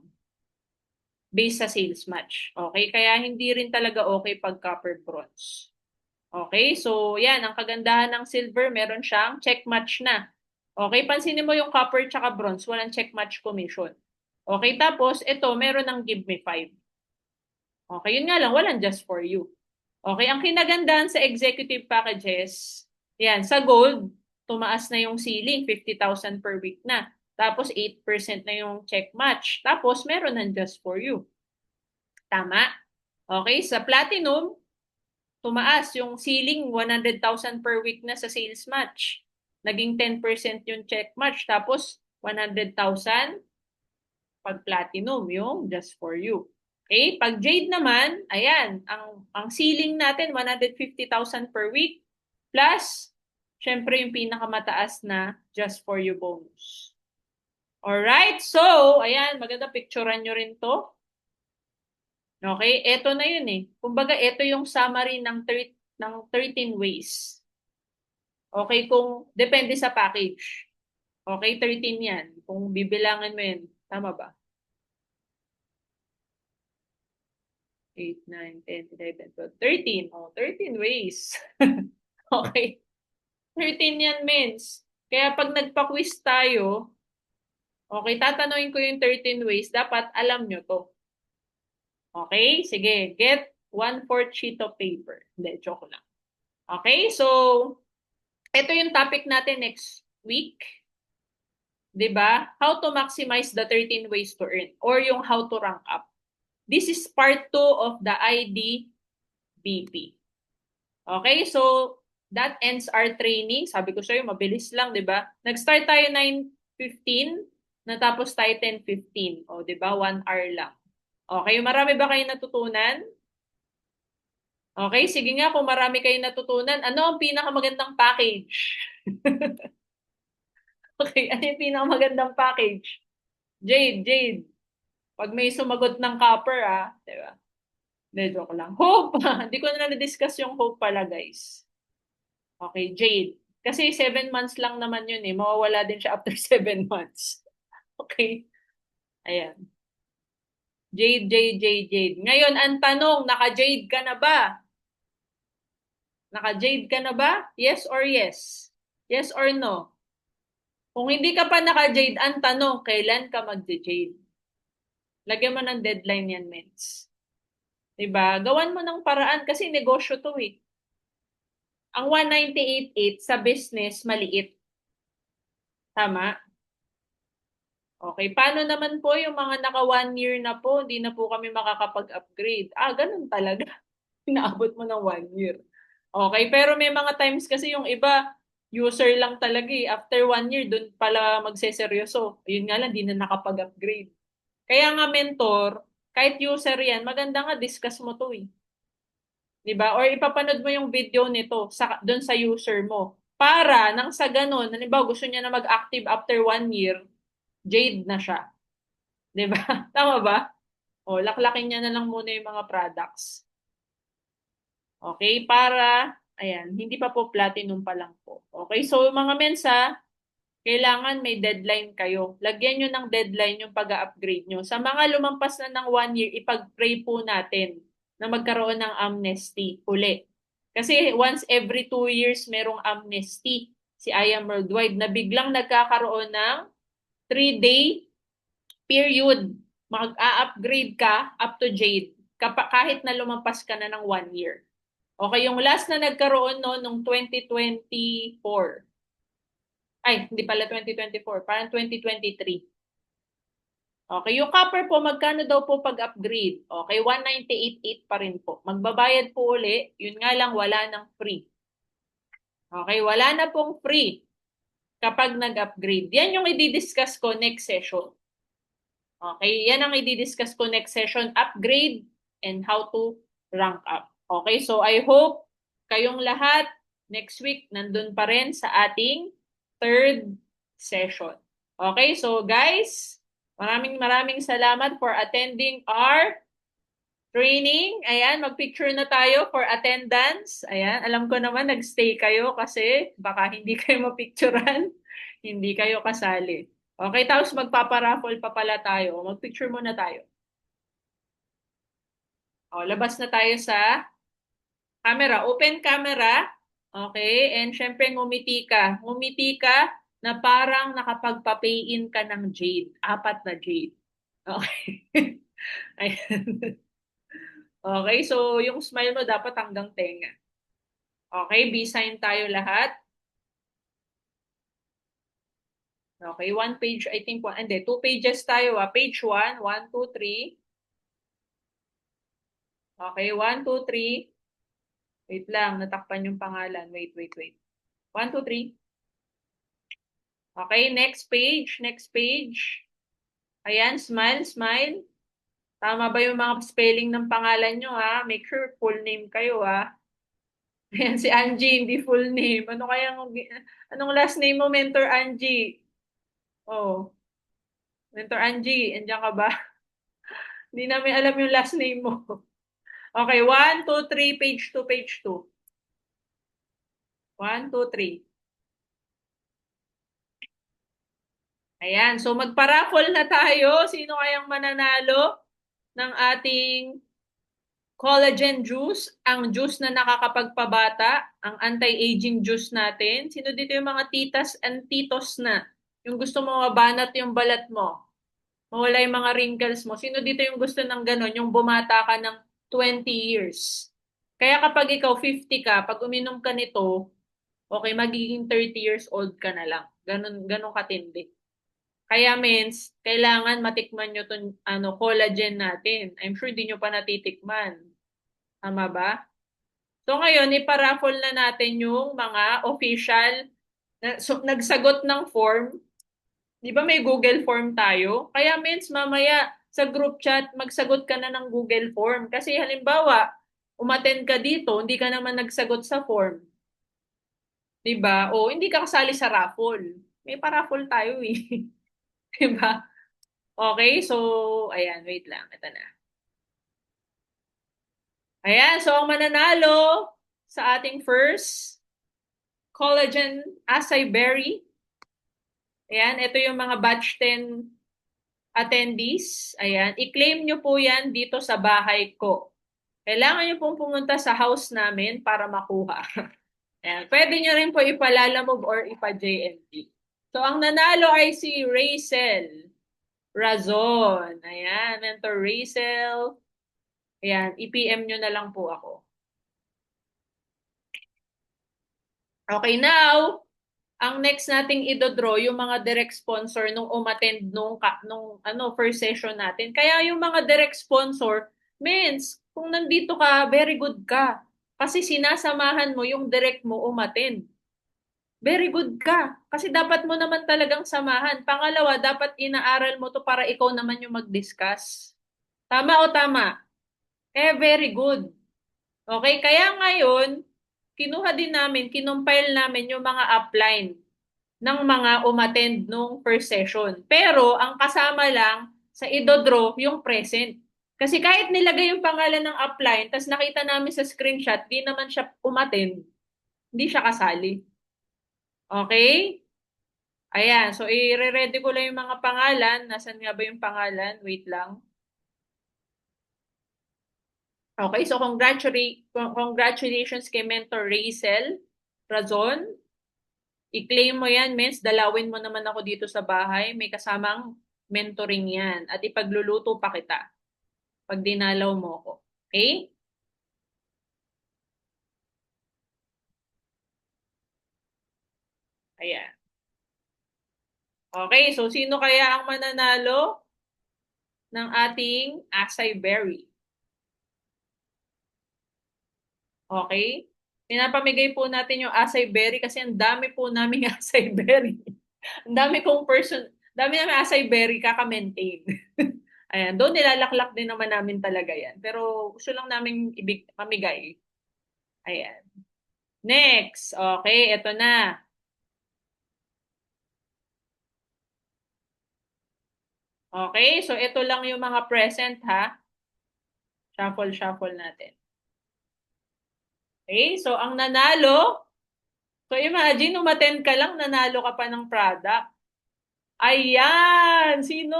based sa sales match. Okay, kaya hindi rin talaga okay pag copper bronze. Okay, so yan, ang kagandahan ng silver, meron siyang check match na. Okay, pansinin mo yung copper tsaka bronze, walang check match commission. Okay, tapos ito, meron ng give me 5. Okay, yun nga lang, walang just for you. Okay, ang kinagandahan sa executive packages, yan, sa gold, tumaas na yung ceiling, 50,000 per week na. Tapos 8% na yung check match. Tapos meron ng just for you. Tama? Okay, sa platinum, tumaas yung ceiling 100,000 per week na sa sales match. Naging 10% yung check match. Tapos 100,000 pag platinum yung just for you. Okay? Pag jade naman, ayan, ang ceiling natin 150,000 per week plus syempre yung pinakamataas na just for you bonus. Alright, so ayan, maganda picturean nyo rin to. Okay, eto na yun eh. Kumbaga, eto yung summary ng 13 ways. Okay, kung depende sa package. Okay, 13 yan. Kung bibilangan mo yan, tama ba? 8, 9, 10, 11, 12, 13. Oh, 13 ways. Okay. 13 yan, mens. Kaya pag nagpa-quiz tayo, okay, tatanungin ko yung 13 ways, dapat alam nyo to. Okay? Sige, get 1/4 sheet of paper. Hindi, joke lang. Okay, so, ito yung topic natin next week. 'Di ba? How to maximize the 13 ways to earn or yung how to rank up. This is part 2 of the IDBP. Okay, so that ends our training. Sabi ko sa'yo, mabilis lang, 'di ba? Nag-start tayo 9:15, natapos tayo 10:15. O, 'di ba? 1 hour lang. Okay, marami ba kayong natutunan? Okay, sige nga, kung marami kayong natutunan, ano ang pinakamagandang package? Okay, ano yung pinakamagandang package? Jade. Pag may sumagot ng copper, di ba? Hindi, joke lang. Hope, hindi ko na na-discuss yung hope pala, guys. Okay, Jade. Kasi 7 months lang naman yun eh. Mawawala din siya after 7 months. Okay? Ayan. Jade. Ngayon, ang tanong, naka-Jade ka na ba? Naka-Jade ka na ba? Yes or yes? Yes or no? Kung hindi ka pa naka-Jade, ang tanong, kailan ka mag-Jade? Lagyan mo ng deadline yan, mens. Diba? Gawan mo ng paraan kasi negosyo to eh. Ang 198.8 sa business, maliit. Tama? Okay. Paano naman po yung mga naka 1 year na po, hindi na po kami makakapag-upgrade? Ganun talaga. Inaabot mo ng 1 year. Okay. Pero may mga times kasi yung iba, user lang talaga eh. After 1 year, dun pala magseseryoso. Yun nga lang, di na nakapag-upgrade. Kaya nga mentor, kahit user yan, maganda nga discuss mo to eh. 'Di ba? Or ipapanood mo yung video nito doon sa user mo. Para nang sa ganun, halimbawa gusto niya na mag-active after 1 year, Jade na siya. 'Di ba? Tama ba? O, laklakin niya na lang muna yung mga products. Okay? Para, ayan, hindi pa po platinum pa lang po. Okay? So, mga mensa, kailangan may deadline kayo. Lagyan nyo ng deadline yung pag-upgrade nyo. Sa mga lumampas na ng 1 year, ipag-pray po natin na magkaroon ng amnesty uli. Kasi once every 2 years, merong amnesty si IAM Worldwide na biglang nagkakaroon ng 3-day period. Mag-a-upgrade ka up to Jade kahit na lumampas ka na ng 1 year. Okay, yung last na nagkaroon no, nung 2024. Ay, hindi pala 2024, parang 2023. Okay, yung copper po, magkano daw po pag-upgrade? Okay, 198.8 pa rin po. Magbabayad po uli, yun nga lang wala ng free. Okay, wala na pong free kapag nag-upgrade. Yan yung i-discuss ko next session. Okay, yan ang i-discuss ko next session, upgrade and how to rank up. Okay, so I hope kayong lahat next week nandun pa rin sa ating third session. Okay, so guys, maraming salamat for attending our training. Ayan, mag-picture na tayo for attendance. Ayan, alam ko naman nag-stay kayo kasi baka hindi kayo mapicturean, hindi kayo kasali. Okay, tapos magpaparaffle pa pala tayo. Mag-picture muna tayo. O, labas na tayo sa Camera, open camera. Okay, and syempre ngumiti ka. Ngumiti ka na parang nakapagpa-pay-in ka ng jade. 4 na jade. Okay. Ayan. Okay, so yung smile mo dapat hanggang tenga. Okay, B-sign tayo lahat. Okay, one page, I think, hindi, 2 pages tayo. Page 1, 1, 2, 3. Okay, 1, 2, 3. Wait lang, natakpan yung pangalan. Wait, wait, wait. 1, 2, 3. Okay, next page, next page. Ayan, smile, smile. Tama ba yung mga spelling ng pangalan nyo, ha? Make sure full name kayo, ha? Ayan, si Angie, hindi full name. Anong last name mo, Mentor Angie? Oh, Mentor Angie, andiyan ka ba? Hindi namin alam yung last name mo. Okay, 1, 2, 3, page 2, page 2. 1, 2, 3. Ayan, so magpa-raffle na tayo. Sino kayang mananalo ng ating collagen juice, ang juice na nakakapagpabata, ang anti-aging juice natin? Sino dito yung mga titas and titos na? Yung gusto mo mabanat yung balat mo, mawala yung mga wrinkles mo. Sino dito yung gusto ng ganon, yung bumata ka ng 20 years? Kaya kapag ikaw 50 ka, pag uminom ka nito, okay, magiging 30 years old ka na lang. Ganon, ganon katindi. Kaya means, kailangan matikman nyo itong collagen natin. I'm sure di nyo pa natitikman. Tama ba? So ngayon, iparaffle na natin yung mga official nagsagot ng form. Di ba may Google form tayo? Kaya means mamaya sa group chat, magsagot ka na ng Google form. Kasi halimbawa, umattend ka dito, hindi ka naman nagsagot sa form. Di ba? O hindi ka kasali sa raffle. May paraffle tayo eh. Diba? Okay, so, ayan, wait lang. Ito na. Ayan, so ang mananalo sa ating first collagen acai berry. Ayan, ito yung mga batch 10 attendees. Ayan, i-claim nyo po yan dito sa bahay ko. Kailangan nyo pong pumunta sa house namin para makuha. Ayan, pwede nyo rin po ipalalamog or ipa-JNT. So, ang nanalo ay si Rachel Razon. Ayan, Mentor Rachel. Ayan, i-PM nyo na lang po ako. Okay, now, ang next nating idodraw yung mga direct sponsor nung umattend nung first session natin. Kaya yung mga direct sponsor means kung nandito ka, very good ka. Kasi sinasamahan mo yung direct mo umattend. Very good ka. Kasi dapat mo naman talagang samahan. Pangalawa, dapat inaaral mo to para ikaw naman yung mag-discuss. Tama o tama? Very good. Okay, kaya ngayon, kinuha din namin, kinompile namin yung mga upline ng mga umattend nung first session. Pero, ang kasama lang sa idodraw yung present. Kasi kahit nilagay yung pangalan ng upline, tas nakita namin sa screenshot, di naman siya umattend, hindi siya kasali. Okay? Ayan, so i-ready ko lang yung mga pangalan. Nasaan nga ba yung pangalan? Wait lang. Okay, so congratulations kay Mentor Rachel Razon. I-claim mo yan, means dalawin mo naman ako dito sa bahay. May kasamang mentoring yan. At ipagluluto pa kita pag dinalaw mo ako. Okay? Ayan. Okay, so sino kaya ang mananalo ng ating acai berry? Okay? Pinapamigay po natin yung acai berry kasi ang dami po naming acai berry. Ang dami kong dami namin acai berry kaka-maintain. Ayan, doon nilalaklak din naman namin talaga yan. Pero gusto lang namin mamigay. Ayan. Next. Okay, ito na. Okay, so ito lang yung mga present ha. Shuffle, shuffle natin. Okay, so ang nanalo, so imagine, umattend ka lang, nanalo ka pa ng product. Ayan! Sino?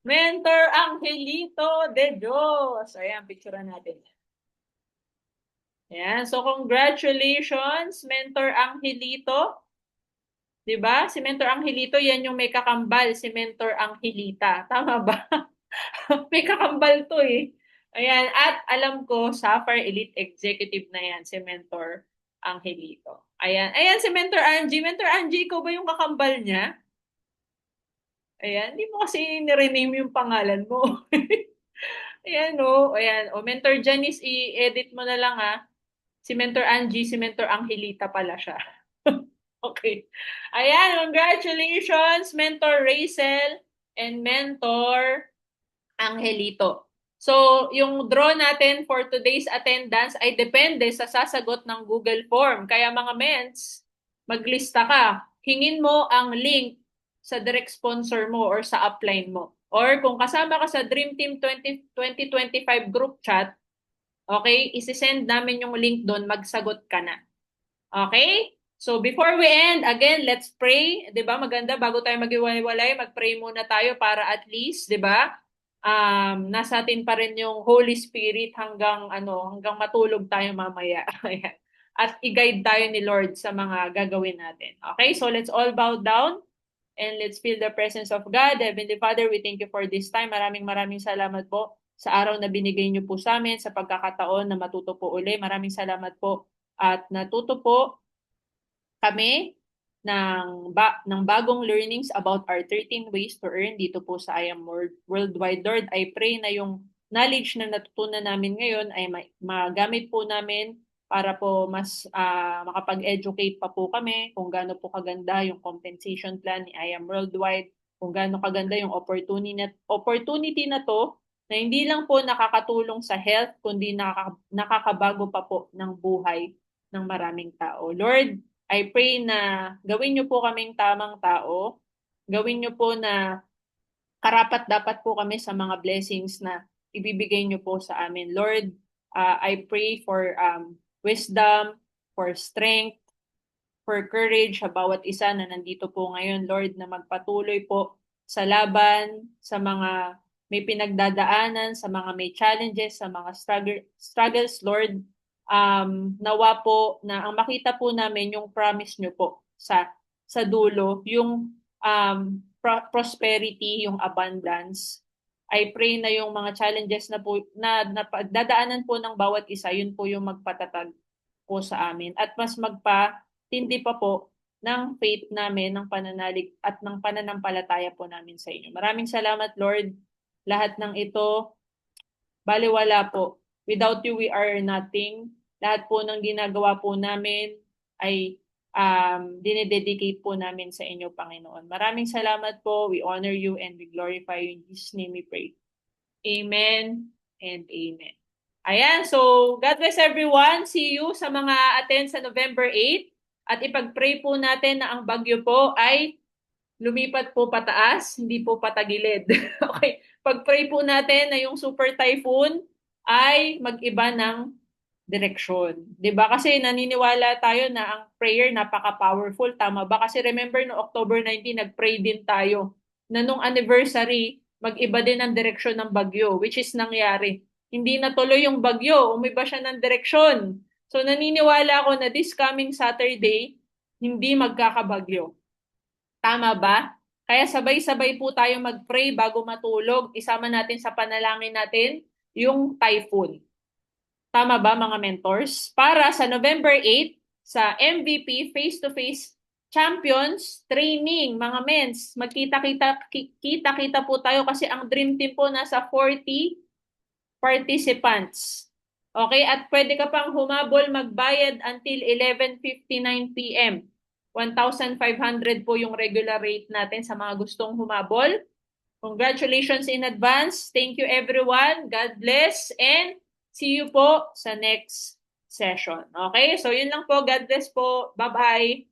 Mentor Angelito de Dios. Ayan, picturean natin. Ayan. So, congratulations, Mentor Angelito. 'Di ba? Si Mentor Angelito, yan yung may kakambal, si Mentor Angelita. Tama ba? May kakambal to eh. Ayan. At alam ko, Sapphire Elite Executive na yan, si Mentor Angelito. Ayan. Ayan si Mentor Angie. Mentor Angie, ikaw ba yung kakambal niya? Ayan. Hindi mo kasi nirename yung pangalan mo. Ayan o. Ayan. O, Mentor Janice, i-edit mo na lang ha. Si Mentor Angie, si Mentor Angelita pala siya. Okay. Ayan, congratulations, Mentor Rachel and Mentor Angelito. So, yung draw natin for today's attendance ay depende sa sasagot ng Google Form. Kaya mga mens, maglista ka. Hingin mo ang link sa direct sponsor mo or sa upline mo. Or kung kasama ka sa Dream Team 2025 group chat, okay, isi-send namin yung link doon, magsagot ka na. Okay? So before we end, again, let's pray. 'Di ba? Maganda bago tayo maghiwalay, mag-pray muna tayo para at least, 'di ba? Nasa atin pa rin yung Holy Spirit hanggang matulog tayo mamaya. Ayan. At i-guide tayo ni Lord sa mga gagawin natin. Okay? So let's all bow down and let's feel the presence of God. Heavenly Father, we thank you for this time. Maraming maraming salamat po sa araw na binigay niyo po sa amin, sa pagkakataon na matuto po uli. Maraming salamat po at natuto po kami ng bagong learnings about our 13 ways to earn dito po sa I Am Worldwide. Lord, I pray na yung knowledge na natutunan namin ngayon ay magamit po namin para po mas makapag-educate pa po kami kung gaano po kaganda yung compensation plan ni I Am Worldwide, kung gaano kaganda yung opportunity na to na hindi lang po nakakatulong sa health, kundi nakakabago pa po ng buhay ng maraming tao. Lord, I pray na gawin niyo po kaming tamang tao. Gawin niyo po na karapat-dapat po kami sa mga blessings na ibibigay niyo po sa amin. Lord, I pray for wisdom, for strength, for courage sa bawat isa na nandito po ngayon, Lord, na magpatuloy po sa laban, sa mga may pinagdadaanan, sa mga may challenges, sa mga struggles, Lord. Nawa po na ang makita po namin yung promise nyo po sa dulo, yung prosperity, yung abundance. I pray na yung mga challenges na po na dadaanan po ng bawat isa, yun po yung magpatatag po sa amin at mas magpatindi pa po ng faith namin, ng pananalig at ng pananampalataya po namin sa inyo. Maraming salamat, Lord. Lahat ng ito, baliwala po. Without you, we are nothing. Lahat po ng ginagawa po namin ay dinededicate po namin sa inyo, Panginoon. Maraming salamat po. We honor you and we glorify you. In Jesus' name we pray. Amen and amen. Ayan, so God bless everyone. See you sa mga attend sa November 8. At ipag-pray po natin na ang bagyo po ay lumipat po pataas, hindi po patagilid. Okay, pag-pray po natin na yung super typhoon ay mag-iba ng direksyon. 'Di ba? Kasi naniniwala tayo na ang prayer napaka-powerful, tama ba? Kasi remember no October 19 nag-pray din tayo na nung anniversary mag-iba din ang direksyon ng bagyo, which is nangyari. Hindi natuloy yung bagyo, umiba siya ng direksyon. So naniniwala ako na this coming Saturday hindi magkakabagyo. Tama ba? Kaya sabay-sabay po tayo mag-pray bago matulog. Isama natin sa panalangin natin yung typhoon. Tama ba mga mentors? Para sa November 8, sa MVP Face-to-Face Champions Training, mga mens, magkita-kita po tayo kasi ang Dream Team po nasa 40 participants. Okay, at pwede ka pang humabol magbayad until 11:59 p.m. 1,500 po yung regular rate natin sa mga gustong humabol. Congratulations in advance. Thank you everyone. God bless and see you po sa next session. Okay? So yun lang po. God bless po. Bye-bye.